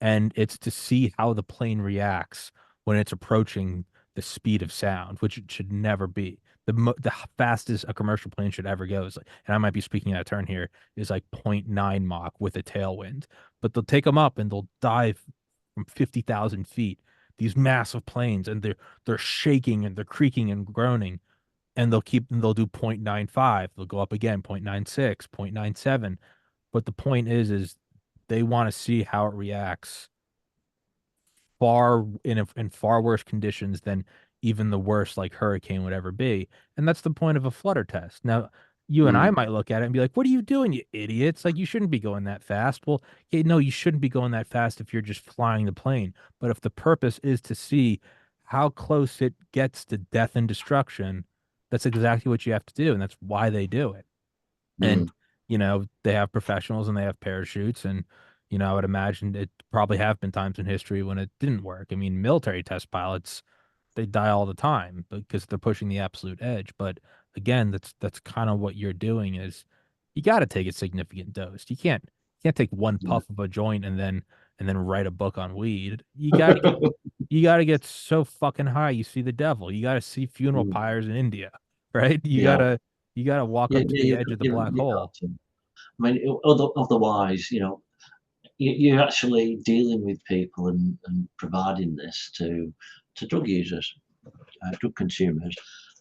And it's to see how the plane reacts when it's approaching the speed of sound, which it should never be. The fastest a commercial plane should ever go is like, and I might be speaking out of turn here, is like 0.9 Mach with a tailwind. But they'll take them up and they'll dive from 50,000 feet, these massive planes, and they're shaking and they're creaking and groaning, and they'll do 0.95, they'll go up again 0.96, 0.97. But the point is they want to see how it reacts in far worse conditions than even the worst like hurricane would ever be. And that's the point of a flutter test. Now, you and I Mm, might look at it and be like, what are you doing, you idiots? Like, you shouldn't be going that fast. Well, yeah, no, you shouldn't be going that fast if you're just flying the plane. But if the purpose is to see how close it gets to death and destruction, that's exactly what you have to do. And that's why they do it. mm, And, they have professionals and they have parachutes. And, I would imagine it probably have been times in history when it didn't work. I mean, military test pilots, they die all the time because they're pushing the absolute edge. But again, that's kind of what you're doing is you got to take a significant dose. You can't take one yeah. puff of a joint and then write a book on weed. You got to get so fucking high you see the devil. You got to see funeral Mm, pyres in India, right? You yeah, gotta you gotta walk yeah, up to yeah, the edge of the black you got hole. to. I mean, otherwise, you're actually dealing with people and providing this to drug users, drug consumers,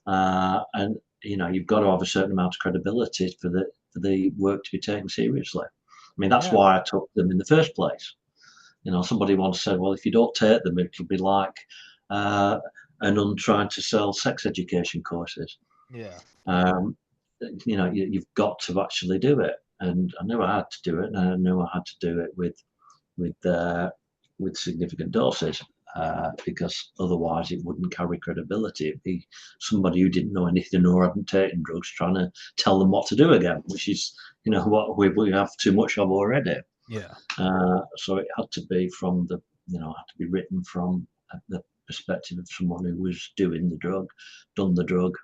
and you've got to have a certain amount of credibility for the work to be taken seriously. I mean, that's Yeah, why I took them in the first place. Somebody once said, well, if you don't take them, it'll be like uh, a nun trying to sell sex education courses. yeah. Um, you've got to actually do it. And I knew I had to do it, and I knew I had to do it with uh, with significant doses. Because otherwise it wouldn't carry credibility. It'd be somebody who didn't know anything or hadn't taken drugs trying to tell them what to do again, which is, what we have too much of already. Yeah. So it had to be had to be written from the perspective of someone who was doing the drug, done the drug,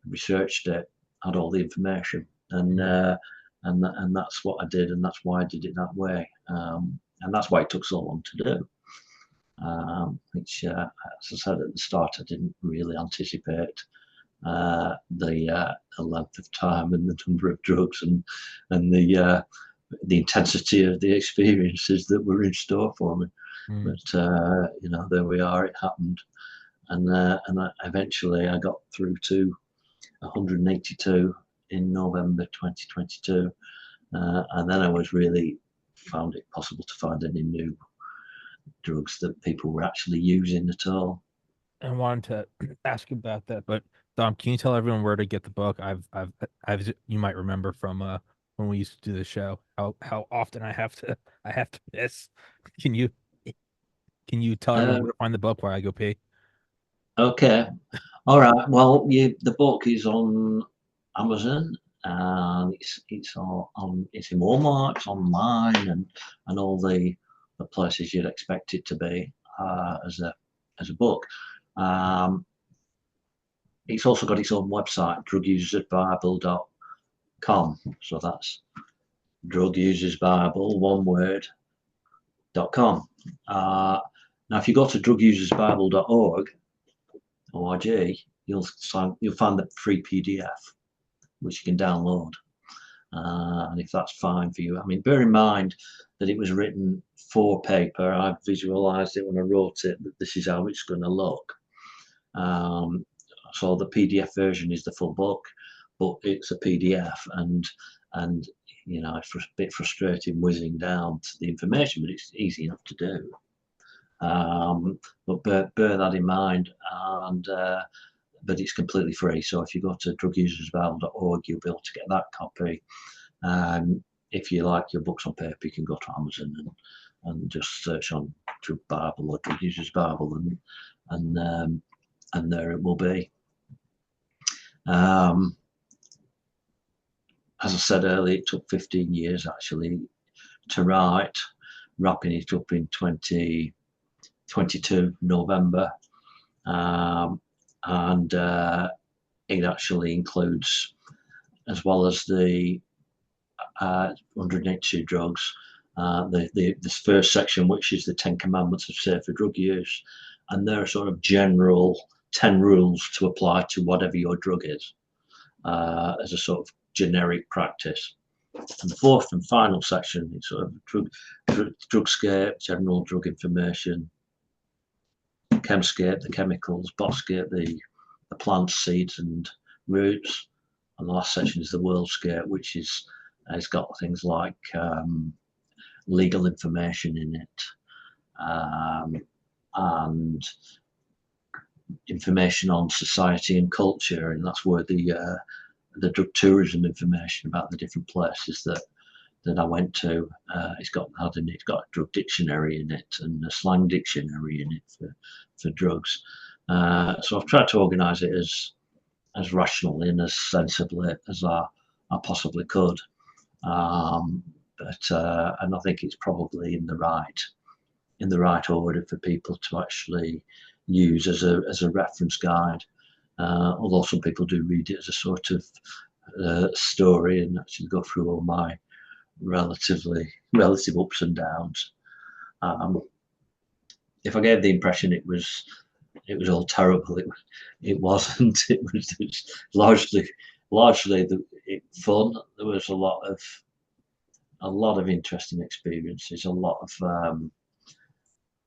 researched it, had all the information, and Mhm. and that's what I did, and that's why I did it that way, and that's why it took so long to do. Which, as I said at the start, I didn't really anticipate the length of time and the number of drugs and the intensity of the experiences that were in store for me. Mm. But there we are. It happened, and eventually I got through to 182 in November 2022, and then I was really found it possible to find any new drugs that people were actually using at all. I wanted to ask you about that, but Dom, can you tell everyone where to get the book? You might remember from when we used to do the show how often I have to piss. Can you can you tell everyone Um, where to find the book while I go pee? okay, all right. Well, the book is on Amazon, and it's in Walmart, it's online, and all the places you'd expect it to be as a book. Um, it's also got its own website, drugusersbible.com. So that's drugusersbible, one word.com. Now, if you go to drugusersbible.org, org, you'll find the free PDF which you can download. And if that's fine for you, I mean, bear in mind that it was written for paper. I visualized it when I wrote it that this is how it's going to look. Um, so the PDF version is the full book, but it's a PDF, and it's a bit frustrating whizzing down to the information, but it's easy enough to do. But bear that in mind, and but it's completely free. So if you go to drugusersbible.org, you'll be able to get that copy. If you like your books on paper, you can go to Amazon and just search on Drug Bible or Drug Users Bible, and there it will be. Um, as I said earlier, it took 15 years actually to write, wrapping it up in 2022 November, and it actually includes, as well as the 182 drugs, this first section, which is the 10 Commandments of Safer Drug Use, and there are sort of general 10 rules to apply to whatever your drug is, as a sort of generic practice. And the fourth and final section is sort of drugscape, general drug information, chemscape, the chemicals, botscape, the plants, seeds, and roots. And the last section is the worldscape, which has got things like legal information in it, and information on society and culture, and that's where the drug tourism information about the different places that I went to. It's got a drug dictionary in it and a slang dictionary in it for drugs. So I've tried to organise it as rationally and as sensibly as I possibly could. And I think it's probably in the right order for people to actually use as a reference guide. Although some people do read it as a sort of story and actually go through all my relative ups and downs. If I gave the impression it was all terrible, it wasn't. It was largely fun. There was a lot of interesting experiences, a lot of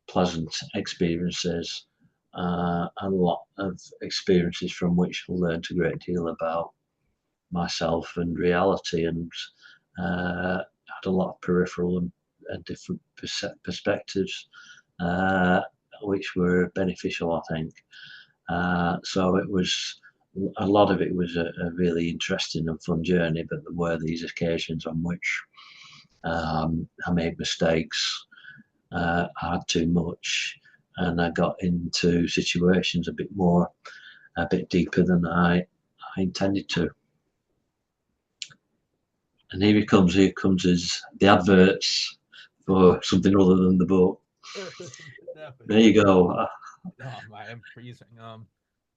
pleasant experiences, a lot of experiences from which I learned a great deal about myself and reality, and had a lot of peripheral and different perspectives, which were beneficial, I think. So it was a lot of it was a really interesting and fun journey, but there were these occasions on which I made mistakes, I had too much, and I got into situations a bit deeper than I intended to. And here comes the adverts for something other than the book. There you go. I am freezing.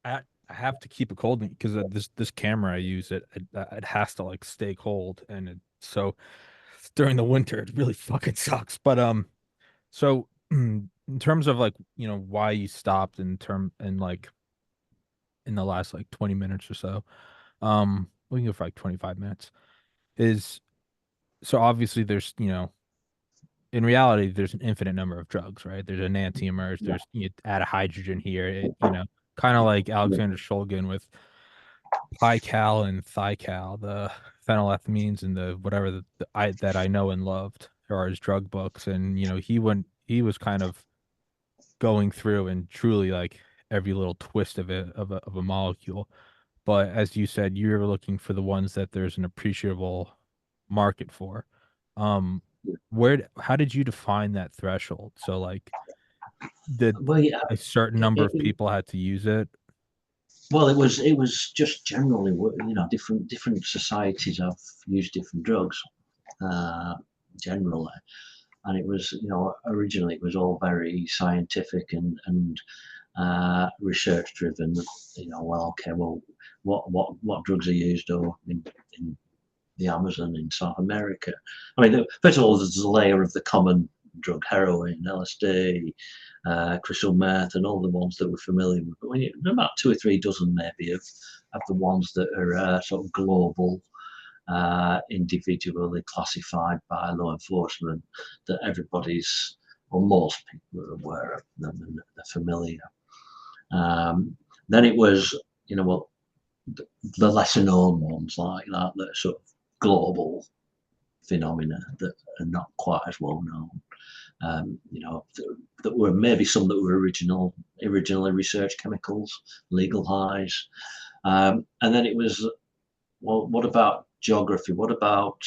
I have to keep it cold because this camera I use it has to like stay cold, and so during the winter it really fucking sucks. But so in terms of like why you stopped and like in the last like 20 minutes or so, we can go for like 25 minutes. Is so obviously there's in reality, there's an infinite number of drugs, right? There's enantiomers, Yeah, there's you add a hydrogen here, kind of like yeah, Alexander Shulgin with Pi-Cal and Thi-Cal, the phenylethylamines and the whatever that I know and loved are his drug books, and he was kind of going through and truly like every little twist of it of a molecule. But as you said, you're looking for the ones that there's an appreciable market for. Um, yeah. how did you define that threshold? So like, did Well, yeah, a certain number of people had to use it? well, it was just generally, different societies have used different drugs, uh, generally, and it was, originally it was all very scientific and research driven. Well, okay, well, what drugs are used or in the Amazon in South America? I mean, first of all, there's a layer of the common drug, heroin, LSD, crystal meth, and all the ones that we're familiar with. But when about 2 or 3 dozen maybe of the ones that are sort of global, individually classified by law enforcement, that everybody's or most people are aware of them and they're familiar. Then it was, well, the lesser known ones like that are sort of global phenomena that are not quite as well known. That were maybe some that were originally research chemicals, legal highs. And then it was, well, what about geography? What about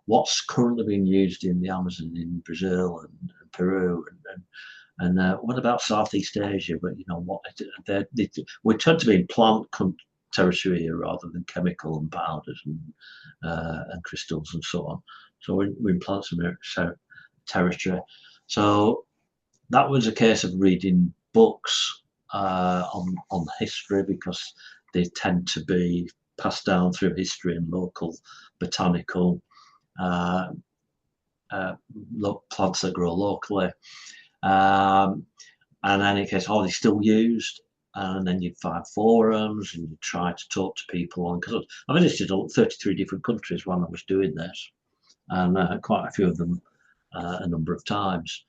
what's currently being used in the Amazon in Brazil and Peru and what about Southeast Asia? But what we tend to be in plant territory here rather than chemical and powders and crystals and so on. So we're in plant territory. So that was a case of reading books on history, because they tend to be passed down through history and local botanical plants that grow locally. And then it gets, they're still used. And then you'd find forums and you try to talk to people on, because I visited 33 different countries when I was doing this, and quite a few of them a number of times.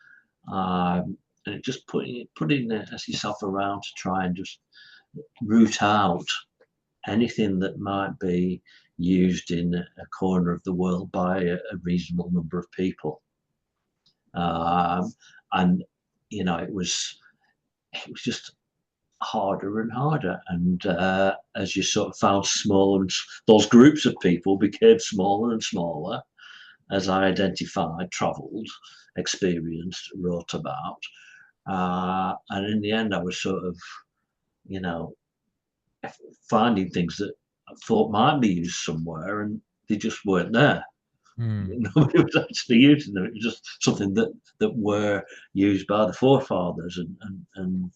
And it just putting yourself around to try and just root out anything that might be used in a corner of the world by a reasonable number of people. And it was just harder and harder. And as you sort of found smaller, and those groups of people became smaller and smaller as I identified, travelled, experienced, wrote about. And in the end, I was sort of, you know, finding things that I thought might be used somewhere and they just weren't there. Hmm. Nobody was actually using them. It was just something that were used by the forefathers, and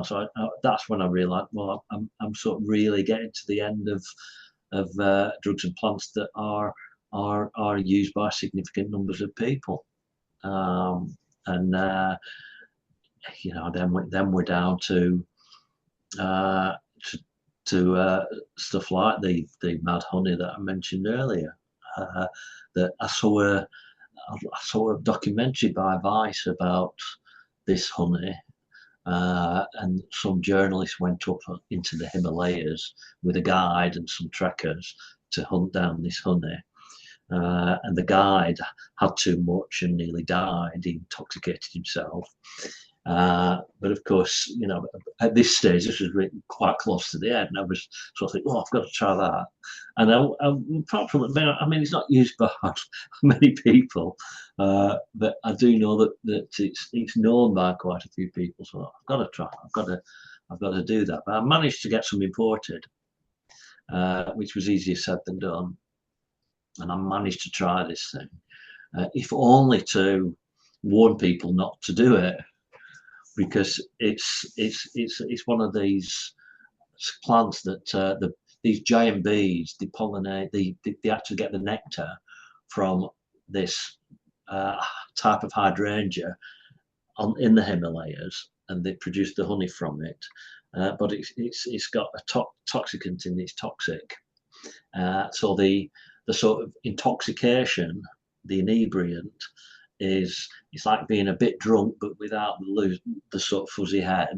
so that's when I realised, well, I'm sort of really getting to the end of drugs and plants that are used by significant numbers of people, and then we're down uh, to, stuff like the mad honey that I mentioned earlier. That I saw a documentary by Vice about this honey, and some journalists went up into the Himalayas with a guide and some trekkers to hunt down this honey. And the guide had too much and nearly died. He intoxicated himself. But of course, at this stage, this was written quite close to the end. And I was sort of thinking, oh, I've got to try that. And apart from it, I mean, it's not used by many people, but I do know that it's known by quite a few people. So I've got to try. I've got to do that. But I managed to get some imported, which was easier said than done. And I managed to try this thing, if only to warn people not to do it, because it's one of these plants that these giant bees, they pollinate, they actually get the nectar from this type of hydrangea in the Himalayas, and they produce the honey from it. But it's got a toxicant in it, it's toxic. So the sort of intoxication, the inebriant, it's like being a bit drunk but without the sort of fuzzy head.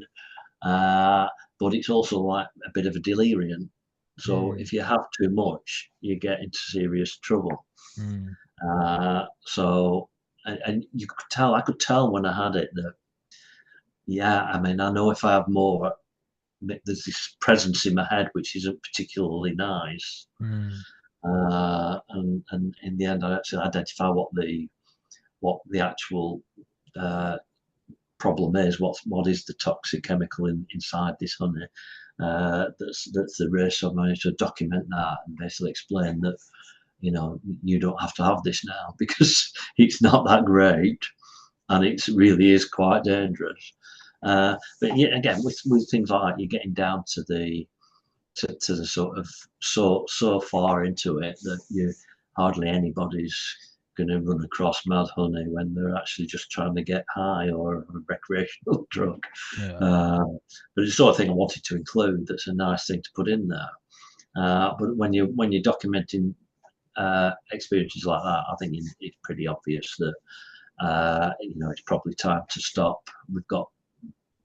But it's also like a bit of a delirium. So Hmm. if you have too much, you get into serious trouble. Hmm. So and I could tell when I had it that, yeah, I mean, I know if I have more, there's this presence in my head which isn't particularly nice. Hmm. And in the end, I actually identify what the actual uh, problem is. What is the toxic chemical inside this honey? That's the race. So I managed to document that and basically explain that, you don't have to have this now because it's not that great, and it really is quite dangerous. But yeah, again, with things like that, you're getting down to the sort of so far into it that you hardly anybody's going to run across mad honey when they're actually just trying to get high or a recreational drug. Yeah. But it's the sort of thing I wanted to include. That's a nice thing to put in there. But when you're documenting experiences like that, I think it's pretty obvious that it's probably time to stop. We've got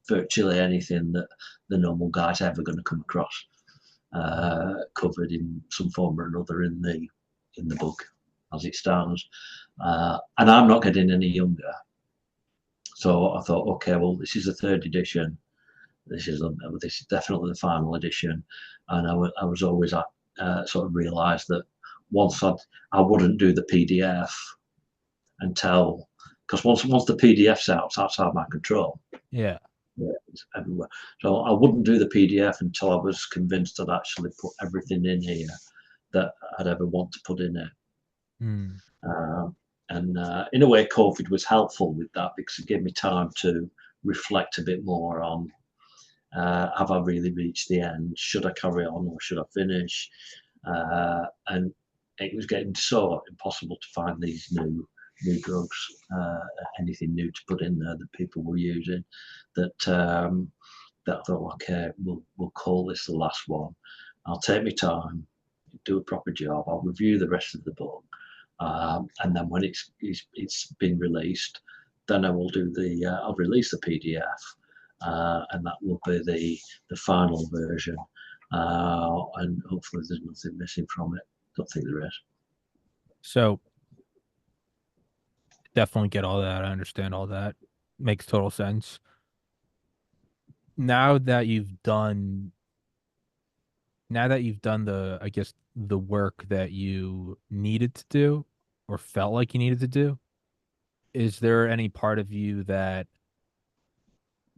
virtually anything that the normal guy's ever going to come across covered in some form or another in the book as it stands. And I'm not getting any younger, so I thought, okay, well, this is the third edition. This is definitely the final edition, and I was always sort of realised that once I wouldn't do the PDF until, because once the PDF's out, it's outside my control. Yeah. Yeah, it's everywhere. So I wouldn't do the PDF until I was convinced I'd actually put everything in here that I'd ever want to put in it. Hmm. And in a way, COVID was helpful with that because it gave me time to reflect a bit more on, have I really reached the end? Should I carry on or should I finish? And it was getting so impossible to find these new drugs, anything new to put in there that people were using, that I thought, okay, we'll call this the last one. I'll take my time, do a proper job. I'll review the rest of the book, and then when it's been released, then I'll release the PDF, and that will be the final version. And hopefully there's nothing missing from it. Don't think there is. So definitely get all that. I understand all that. Makes total sense. now that you've done the, I guess, the work that you needed to do or felt like you needed to do, is there any part of you that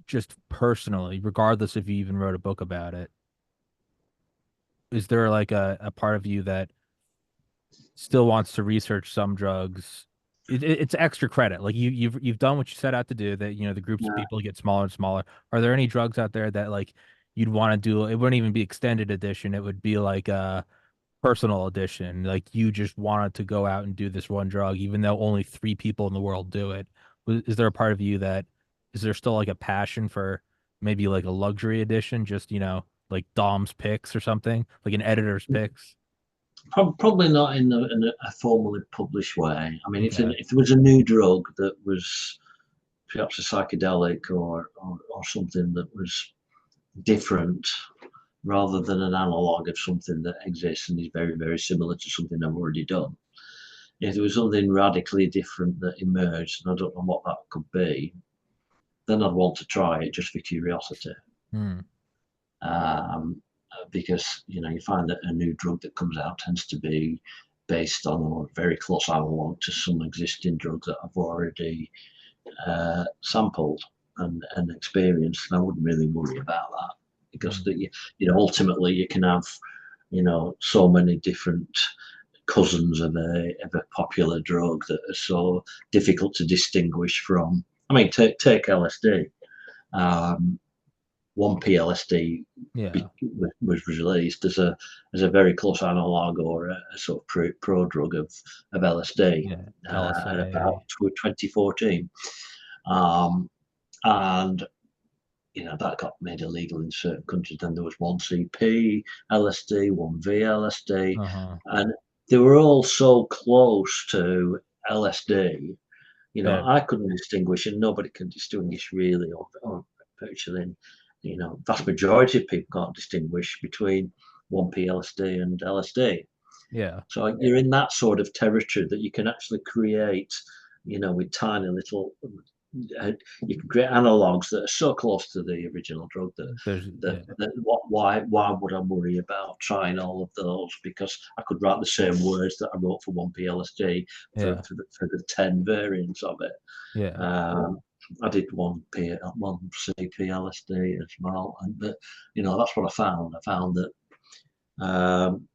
just personally, regardless if you even wrote a book about it, is there like a part of you that still wants to research some drugs? It's extra credit. Like you've done what you set out to do. That the groups of Yeah. people get smaller and smaller. Are there any drugs out there that like you'd want to do? It wouldn't even be extended edition. It would be like a personal edition. Like you just wanted to go out and do this one drug, even though only three people in the world do it. Is there a part of you that is there still like a passion for maybe like a luxury edition, just like Dom's picks or something, like an editor's picks? Probably not in a formally published way. I mean, Okay. if there was a new drug that was perhaps a psychedelic or something that was different rather than an analog of something that exists and is very, very similar to something I've already done. If there was something radically different that emerged, and I don't know what that could be, then I'd want to try it just for curiosity. Hmm. Um, because you find that a new drug that comes out tends to be based on a very close analog to some existing drugs that I've already sampled and experienced, and I wouldn't really worry about that because Hmm. ultimately you can have so many different cousins of a popular drug that are so difficult to distinguish from. I mean, take LSD. Um, 1p-LSD Yeah. was released as a very close analog or a sort of pro drug of LSD Yeah. at about LSA. 2014. Um, and that got made illegal in certain countries. Then there was 1CP LSD, 1V LSD, Uh-huh. and they were all so close to LSD. That I couldn't distinguish, and nobody can distinguish really, or virtually, vast majority of people can't distinguish between 1P LSD and LSD. yeah. So you're in that sort of territory that you can actually create, with tiny little, uh, you can create analogs that are so close to the original drug that There's that, yeah. that why would I worry about trying all of those? Because I could write the same words that I wrote for 1P LSD Yeah. for the 10 variants of it. Yeah. Um, I did one CP LSD as well, and that's what I found. I found that um,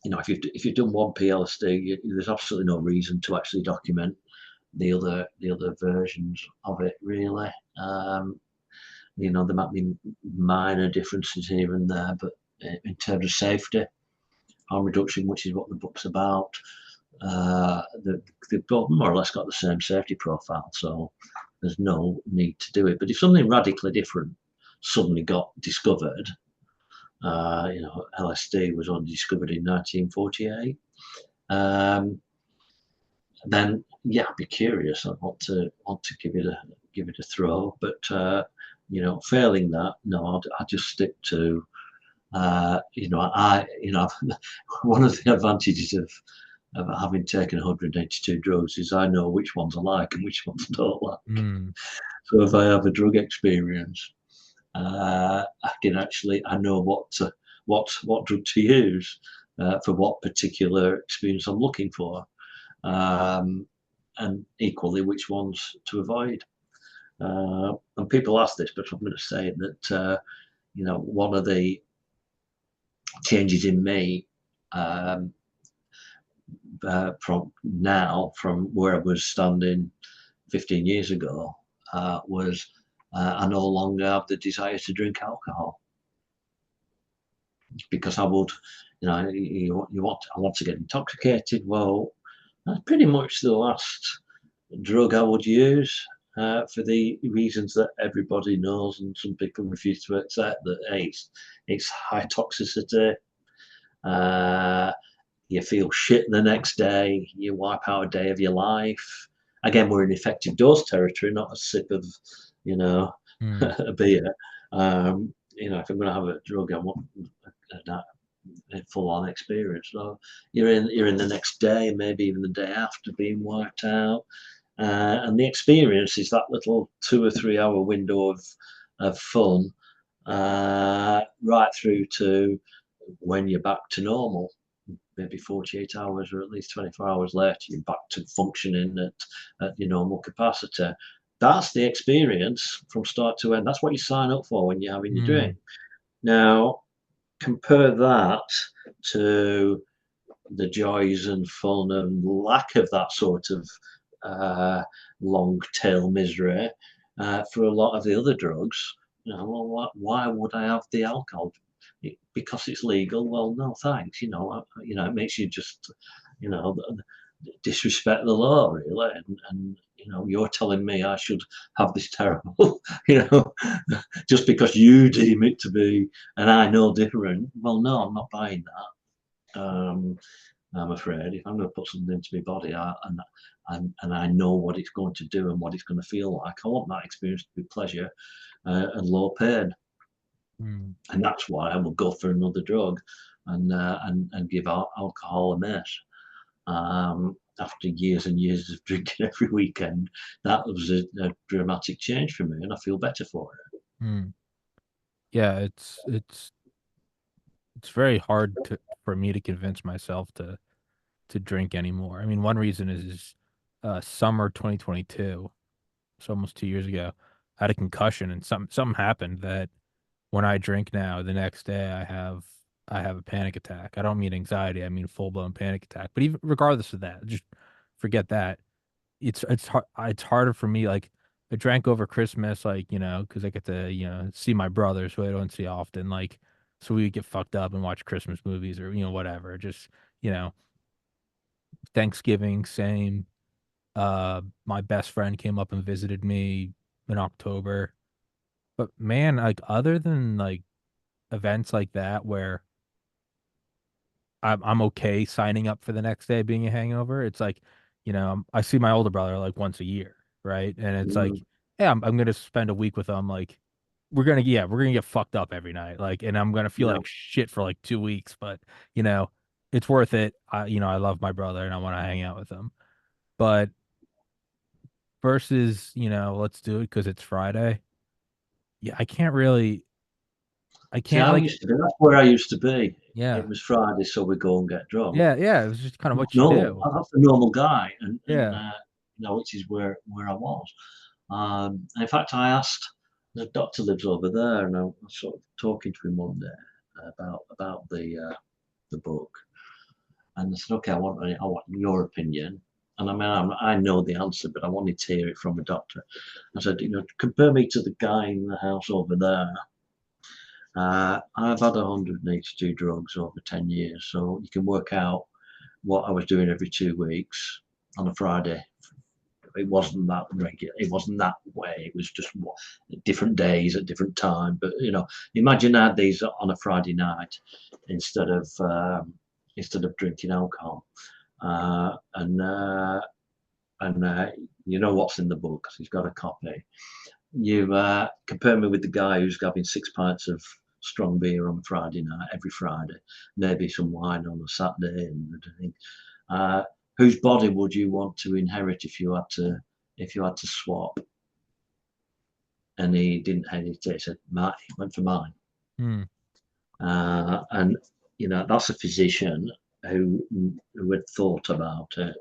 if you've done 1p-LSD, there's absolutely no reason to actually document the other versions of it really. There might be minor differences here and there, but in terms of safety, harm reduction, which is what the book's about, they've got more or less got the same safety profile, so there's no need to do it. But if something radically different suddenly got discovered, LSD was only discovered in 1948. Then yeah, I'd be curious. I'd want to give it a throw, but failing that, no, I'd just stick to one of the advantages of having taken 182 drugs is I know which ones I like and which ones I don't like. Mm. So if I have a drug experience, I know what drug to use for what particular experience I'm looking for, um, and equally which ones to avoid. And people ask this, but I'm going to say that one of the changes in me um, from where I was standing 15 years ago was I no longer have the desire to drink alcohol because I would, I want to get intoxicated. Well, that's pretty much the last drug I would use for the reasons that everybody knows and some people refuse to accept that it's high toxicity. Uh, you feel shit the next day. You wipe out a day of your life. Again, we're in effective dose territory, not a sip of, you know, Mm. a beer. If I'm going to have a drug, I want a full-on experience. So you're in the next day, maybe even the day after being wiped out, and the experience is that little 2 or 3 hour window of fun right through to when you're back to normal, maybe 48 hours or at least 24 hours later, you're back to functioning at your normal capacity. That's the experience from start to end. That's what you sign up for when you're having your Mm, drink. Now, compare that to the joys and fun and lack of that sort of uh, long tail misery for a lot of the other drugs. Well, why would I have the alcohol? Because it's legal? Well, no, thanks. It makes you just, you know, disrespect the law, really. And you're telling me I should have this terrible, just because you deem it to be, and I know different. Well, no, I'm not buying that. I'm afraid if I'm going to put something into my body, and I know what it's going to do and what it's going to feel like, I want that experience to be pleasure and low pain, mm. and that's why I will go for another drug and give alcohol a miss. After years and years of drinking every weekend, that was a dramatic change for me, and I feel better for it. Mm. Yeah, it's very hard for me to convince myself to drink anymore. I mean, one reason is summer 2022, it's almost 2 years ago. I had a concussion and something happened that when I drink now, the next day I have a panic attack. I don't mean anxiety, I mean full blown panic attack. But even regardless of that, just forget that. It's harder for me. Like I drank over Christmas, like because I get to see my brothers who I don't see often. Like so we get fucked up and watch Christmas movies or whatever. Just you know Thanksgiving, same. My best friend came up and visited me in October. But man, like other than like events like that where I'm okay signing up for the next day being a hangover. It's like, I see my older brother like once a year, right? And it's Mm, like, yeah, I'm gonna spend a week with him. Like, we're gonna get fucked up every night. Like, and I'm gonna feel yeah. like shit for like 2 weeks, but you know, it's worth it. I love my brother and I want to hang out with him. But versus, let's do it because it's Friday. Yeah, I See, can't like, that's where I used to be. It yeah, was Friday, so we go and get drunk. yeah. It was just kind of That's what you normal. do. That's a normal guy, and Yeah. which is where I was. In fact, I asked the doctor lives over there, and I was sort of talking to him one day about the book, and I said, "Okay, I want your opinion." And I mean, I know the answer, but I wanted to hear it from a doctor. I said, compare me to the guy in the house over there. I've had 182 drugs over 10 years, so you can work out what I was doing every 2 weeks on a Friday. It wasn't that regular. It wasn't that way. It was just different days at different times. But imagine I had these on a Friday night instead of drinking alcohol. And you know what's in the book because he's got a copy. You compare me with the guy who's having 6 pints of strong beer on a Friday night, every Friday, maybe some wine on a Saturday, and everything. Uh, whose body would you want to inherit if you had to swap? And he didn't hesitate. He said, "Mine." He went for mine. Hmm. And that's a physician who had thought about it.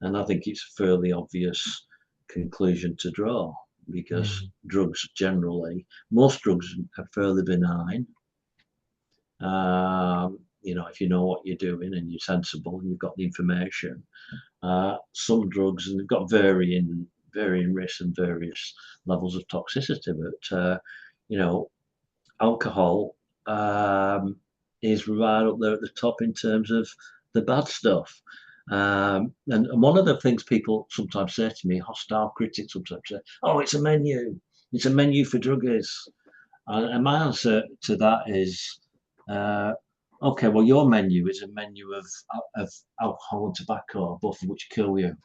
And I think it's a fairly obvious conclusion to draw because Hmm. most drugs are fairly benign. If you know what you're doing and you're sensible and you've got the information. Some drugs, and they've got varying risks and various levels of toxicity, but alcohol is right up there at the top in terms of the bad stuff. And one of the things people sometimes say to me, hostile critics sometimes say, "Oh, it's a menu. It's a menu for druggies." And my answer to that is, uh, okay, well, your menu is a menu of alcohol and tobacco, both of which kill you,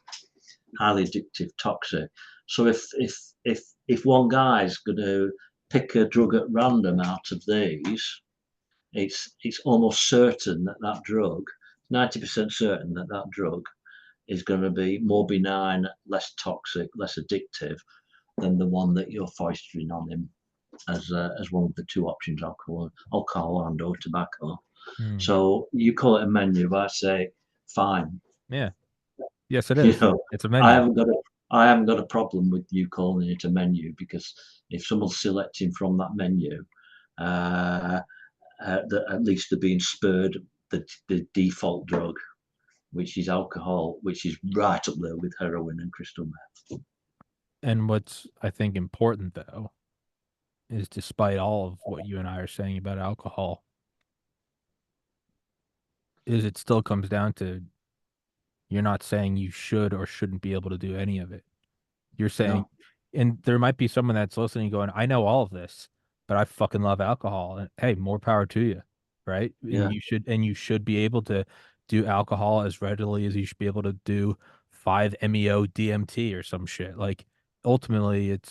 highly addictive, toxic. So if one guy's going to pick a drug at random out of these, it's almost certain that drug, 90% certain that drug is going to be more benign, less toxic, less addictive than the one that you're foistering on him. as one of the two options: alcohol and or tobacco. Hmm. So you call it a menu. I say fine. Yeah. Yes, it You is. know, It's a I menu. haven't got a I haven't got a problem with you calling it a menu because if someone's selecting from that menu, uh, that at least they're being spurred the default drug, which is alcohol, which is right up there with heroin and crystal meth. And what's I think important though is despite all of what you and I are saying about alcohol, is it still comes down to you're not saying you should or shouldn't be able to do any of it. You're saying, No, and there might be someone that's listening going, I know all of this, but I fucking love alcohol. And hey, more power to you, right? yeah, And you should be able to do alcohol as readily as you should be able to do 5-MeO DMT or some shit. Like ultimately it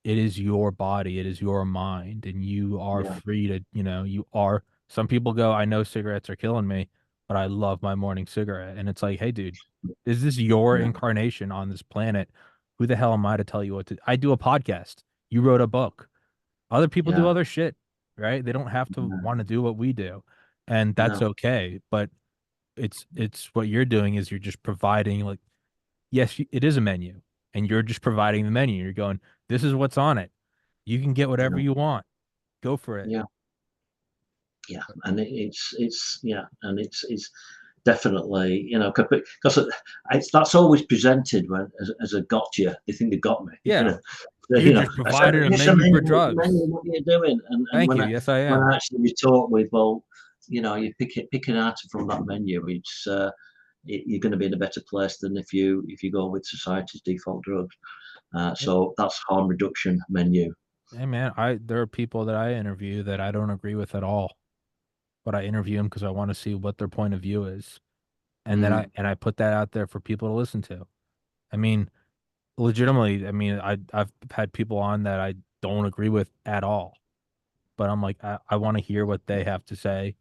is your body, it is your mind, and you are yeah, free to, you are some people go, I know cigarettes are killing me, but I love my morning cigarette. And it's like, hey, dude, is this your yeah, incarnation on this planet? Who the hell am I to tell you what to? I do a podcast. You wrote a book. Other people do yeah, other shit, right? They don't have to yeah, want to do what we do, and that's no, okay. But it's what you're doing is you're just providing like yes, it is a menu, and you're just providing the menu. You're going, this is what's on it. You can get whatever yeah, you want. Go for it. yeah, yeah, and it's yeah, and it's definitely because it's that's always presented when as a gotcha. They think they got me, Yeah, you're You know, just I said, providing a "It's a menu for menu, menu, drugs. what are you doing?" And Thank you. Yes, I when am. I actually retort with, "Well, you pick an item from that menu, you're going to be in a better place than if you go with society's default drugs." So that's harm reduction menu. Hey man, I there are people that I interview that I don't agree with at all, but I interview them because I want to see what their point of view is, and then Mm, I put that out there for people to listen to. I mean, legitimately, I mean, I've had people on that I don't agree with at all, but I'm like, I want to hear what they have to say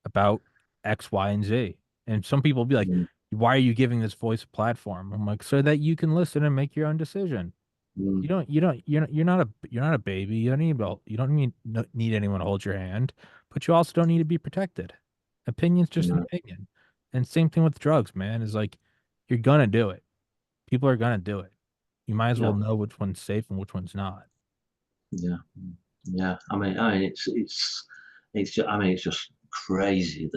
about X, Y, and Z. And some people will be like, mm, why are you giving this voice a platform? I'm like, so that you can listen and make your own decision. mm, You're not a baby. You don't need anyone to hold your hand, but you also don't need to be protected. Opinion's just an yeah, opinion. And same thing with drugs, man, is like you're gonna do it. People are gonna do it. You might as well yeah, know which one's safe and which one's not. yeah, yeah. It's just crazy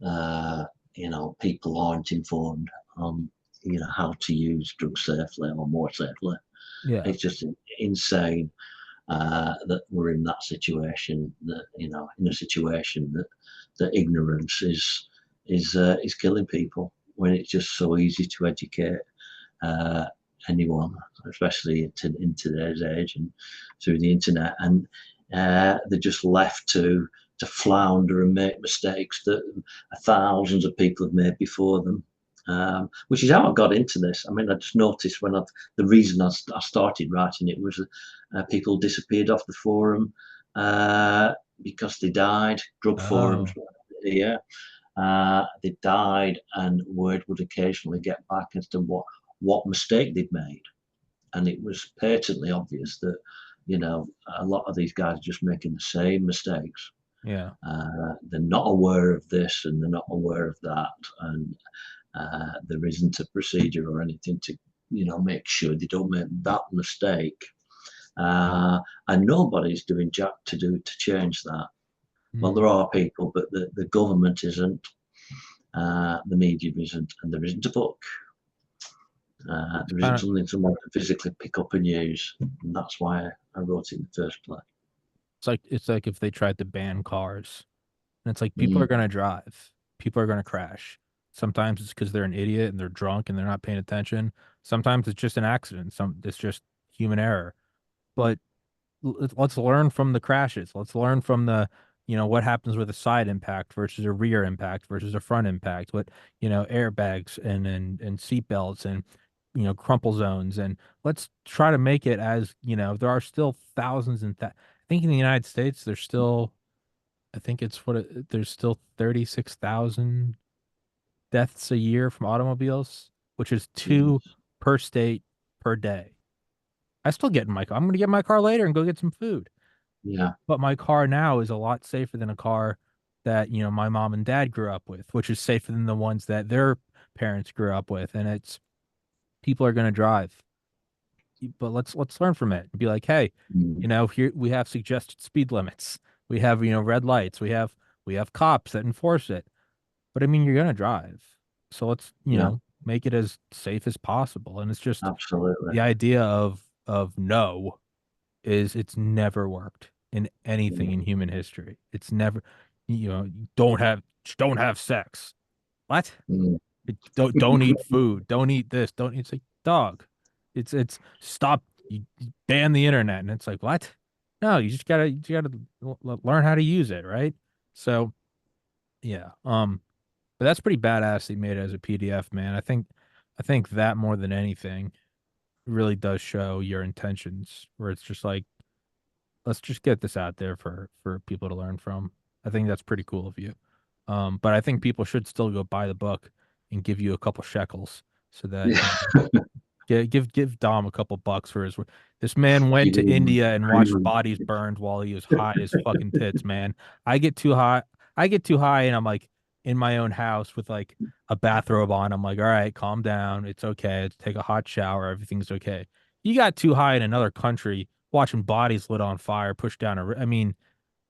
that people aren't informed on how to use drugs safely or more safely. Yeah. It's just insane that we're in that situation. That in a situation that ignorance is killing people when it's just so easy to educate uh, anyone, especially in today's age and through the internet, and they're just left to flounder and make mistakes that thousands of people have made before them. Which is how I got into this. I mean, I just noticed the reason I started writing it was people disappeared off the forum because they died. Drug forums, Oh. yeah, they died, and word would occasionally get back as to what mistake they'd made, and it was patently obvious that a lot of these guys are just making the same mistakes. Yeah. They're not aware of this and they're not aware of that, and there isn't a procedure or anything to make sure they don't make that mistake. And nobody's doing jack to change that. Well, Hmm. there are people, but the government isn't, the media isn't, and there isn't a book. It's There kind isn't of something someone can physically pick up and use, and that's why I wrote it in the first place. it's like if they tried to ban cars. And it's like people are Mm, gonna drive. People are gonna crash. Sometimes it's because they're an idiot and they're drunk and they're not paying attention. Sometimes it's just an accident. It's just human error. But let's learn from the crashes. Let's learn from what happens with a side impact versus a rear impact versus a front impact. What, airbags and seat belts and, crumple zones. And let's try to make it as, there are still thousands I think in the United States, I think there's still 36,000 deaths a year from automobiles, which is two Jesus. per state per day. I still get in my car. I'm gonna get in my car later and go get some food. Yeah. But my car now is a lot safer than a car that, my mom and dad grew up with, which is safer than the ones that their parents grew up with. And it's people are gonna drive. But let's learn from it and be like, hey, Mm. here we have suggested speed limits. We have, red lights. We have cops that enforce it. But I mean, you're gonna drive. So let's, Yeah. make it as safe as possible. And it's just Absolutely. the idea of no is it's never worked in anything in human history. It's never, don't have sex. What? Mm. Don't eat food. Don't eat this. Don't. It's like dog. It's stop. You ban the internet, and it's like what? No, you gotta learn how to use it, right? So yeah. But that's pretty badass. He made it as a PDF, man. I think that more than anything really does show your intentions, where it's just like let's just get this out there for people to learn from. I think that's pretty cool of you. But I think people should still go buy the book and give you a couple shekels so that give Dom a couple bucks for his. This man went Give to him India and watched premium. bodies burned while he was high as fucking tits, man. I get too high. I get too high, and I'm like in my own house with like a bathrobe on. I'm like, all right, calm down. It's okay. Let's take a hot shower. Everything's okay. You got too high in another country watching bodies lit on fire, pushed down I mean,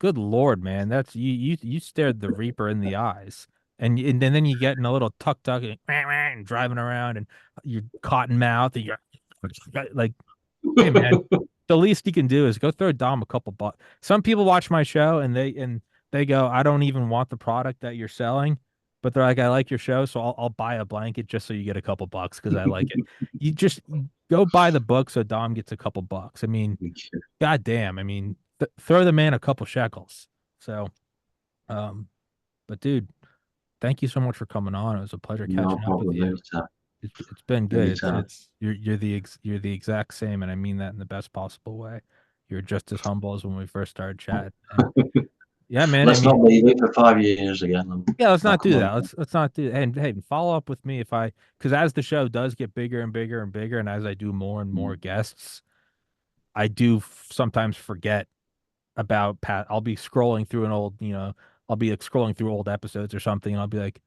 good Lord, man. That's you stared the Reaper in the eyes. And then you get in a little tuk and driving around and you're cotton mouth and you're like, hey man, the least you can do is go throw Dom a couple bucks. Some people watch my show and they go, I don't even want the product that you're selling, but they're like, I like your show, so I'll buy a blanket just so you get a couple bucks because I like it. You just go buy the book so Dom gets a couple bucks. I mean, god damn, I mean, throw the man a couple shekels. So, um, but dude, thank you so much for coming on. It was a pleasure No catching up with problem. you. Anytime. It's been good. It's Anytime. it's you're the exact same, and I mean that in the best possible way. You're just as humble as when we first started chatting. And yeah, man. I Let's not mean, leave it for 5 years again. yeah, let's I'll not do come that. Let's not do. And hey, follow up with me because as the show does get bigger and bigger and bigger, and as I do more and more on. guests, I do sometimes forget about Pat. I'll be scrolling through I'll be like scrolling through old episodes or something, and I'll be like,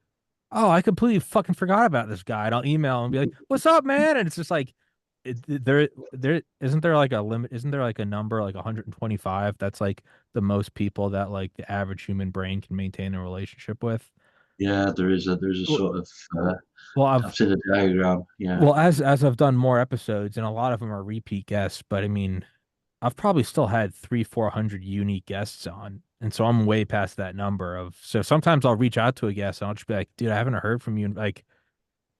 oh, I completely fucking forgot about this guy. And I'll email him and be like, what's up, man? And it's just like, there isn't there like a limit? Isn't there like a number like 125? That's like the most people that like the average human brain can maintain a relationship with. Yeah, there is a Well, sort of well, I've seen a diagram. Yeah, as I've done more episodes, and a lot of them are repeat guests, but I mean, I've probably still had 300-400 unique guests on. And so I'm way past that number of, so sometimes I'll reach out to a guest and I'll just be like, dude, I haven't heard from you. Like,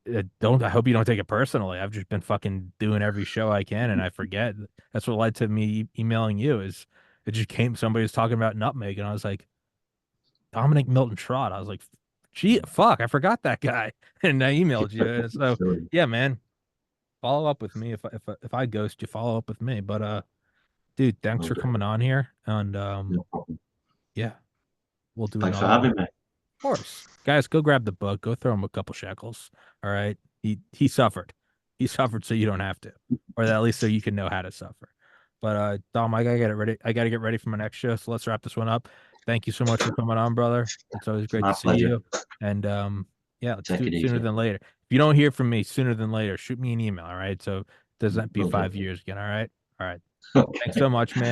I hope you don't take it personally. I've just been fucking doing every show I can and I forget. That's what led to me emailing you is it just came, somebody was talking about nutmeg and I was like, Dominic Milton Trott. I was like, gee, fuck, I forgot that guy. And I emailed you. And so, silly. yeah, man, follow up with me. If I ghost you, follow up with me. But, dude, thanks Will for do. coming on here. And No problem. yeah, we'll do Thanks for another one. having me. Of course. Guys, go grab the book. Go throw him a couple shekels. All right. He suffered. He suffered so you don't have to. Or at least so you can know how to suffer. But Dom, I gotta get it ready. I gotta get ready for my next show. So let's wrap this one up. Thank you so much for coming on, brother. It's always great to My see pleasure. you. And yeah, let's do Take it it sooner easy. than later. If you don't hear from me sooner than later, shoot me an email. All right. So it doesn't be Will do. 5 years again. All right. All right. Thanks so much, man.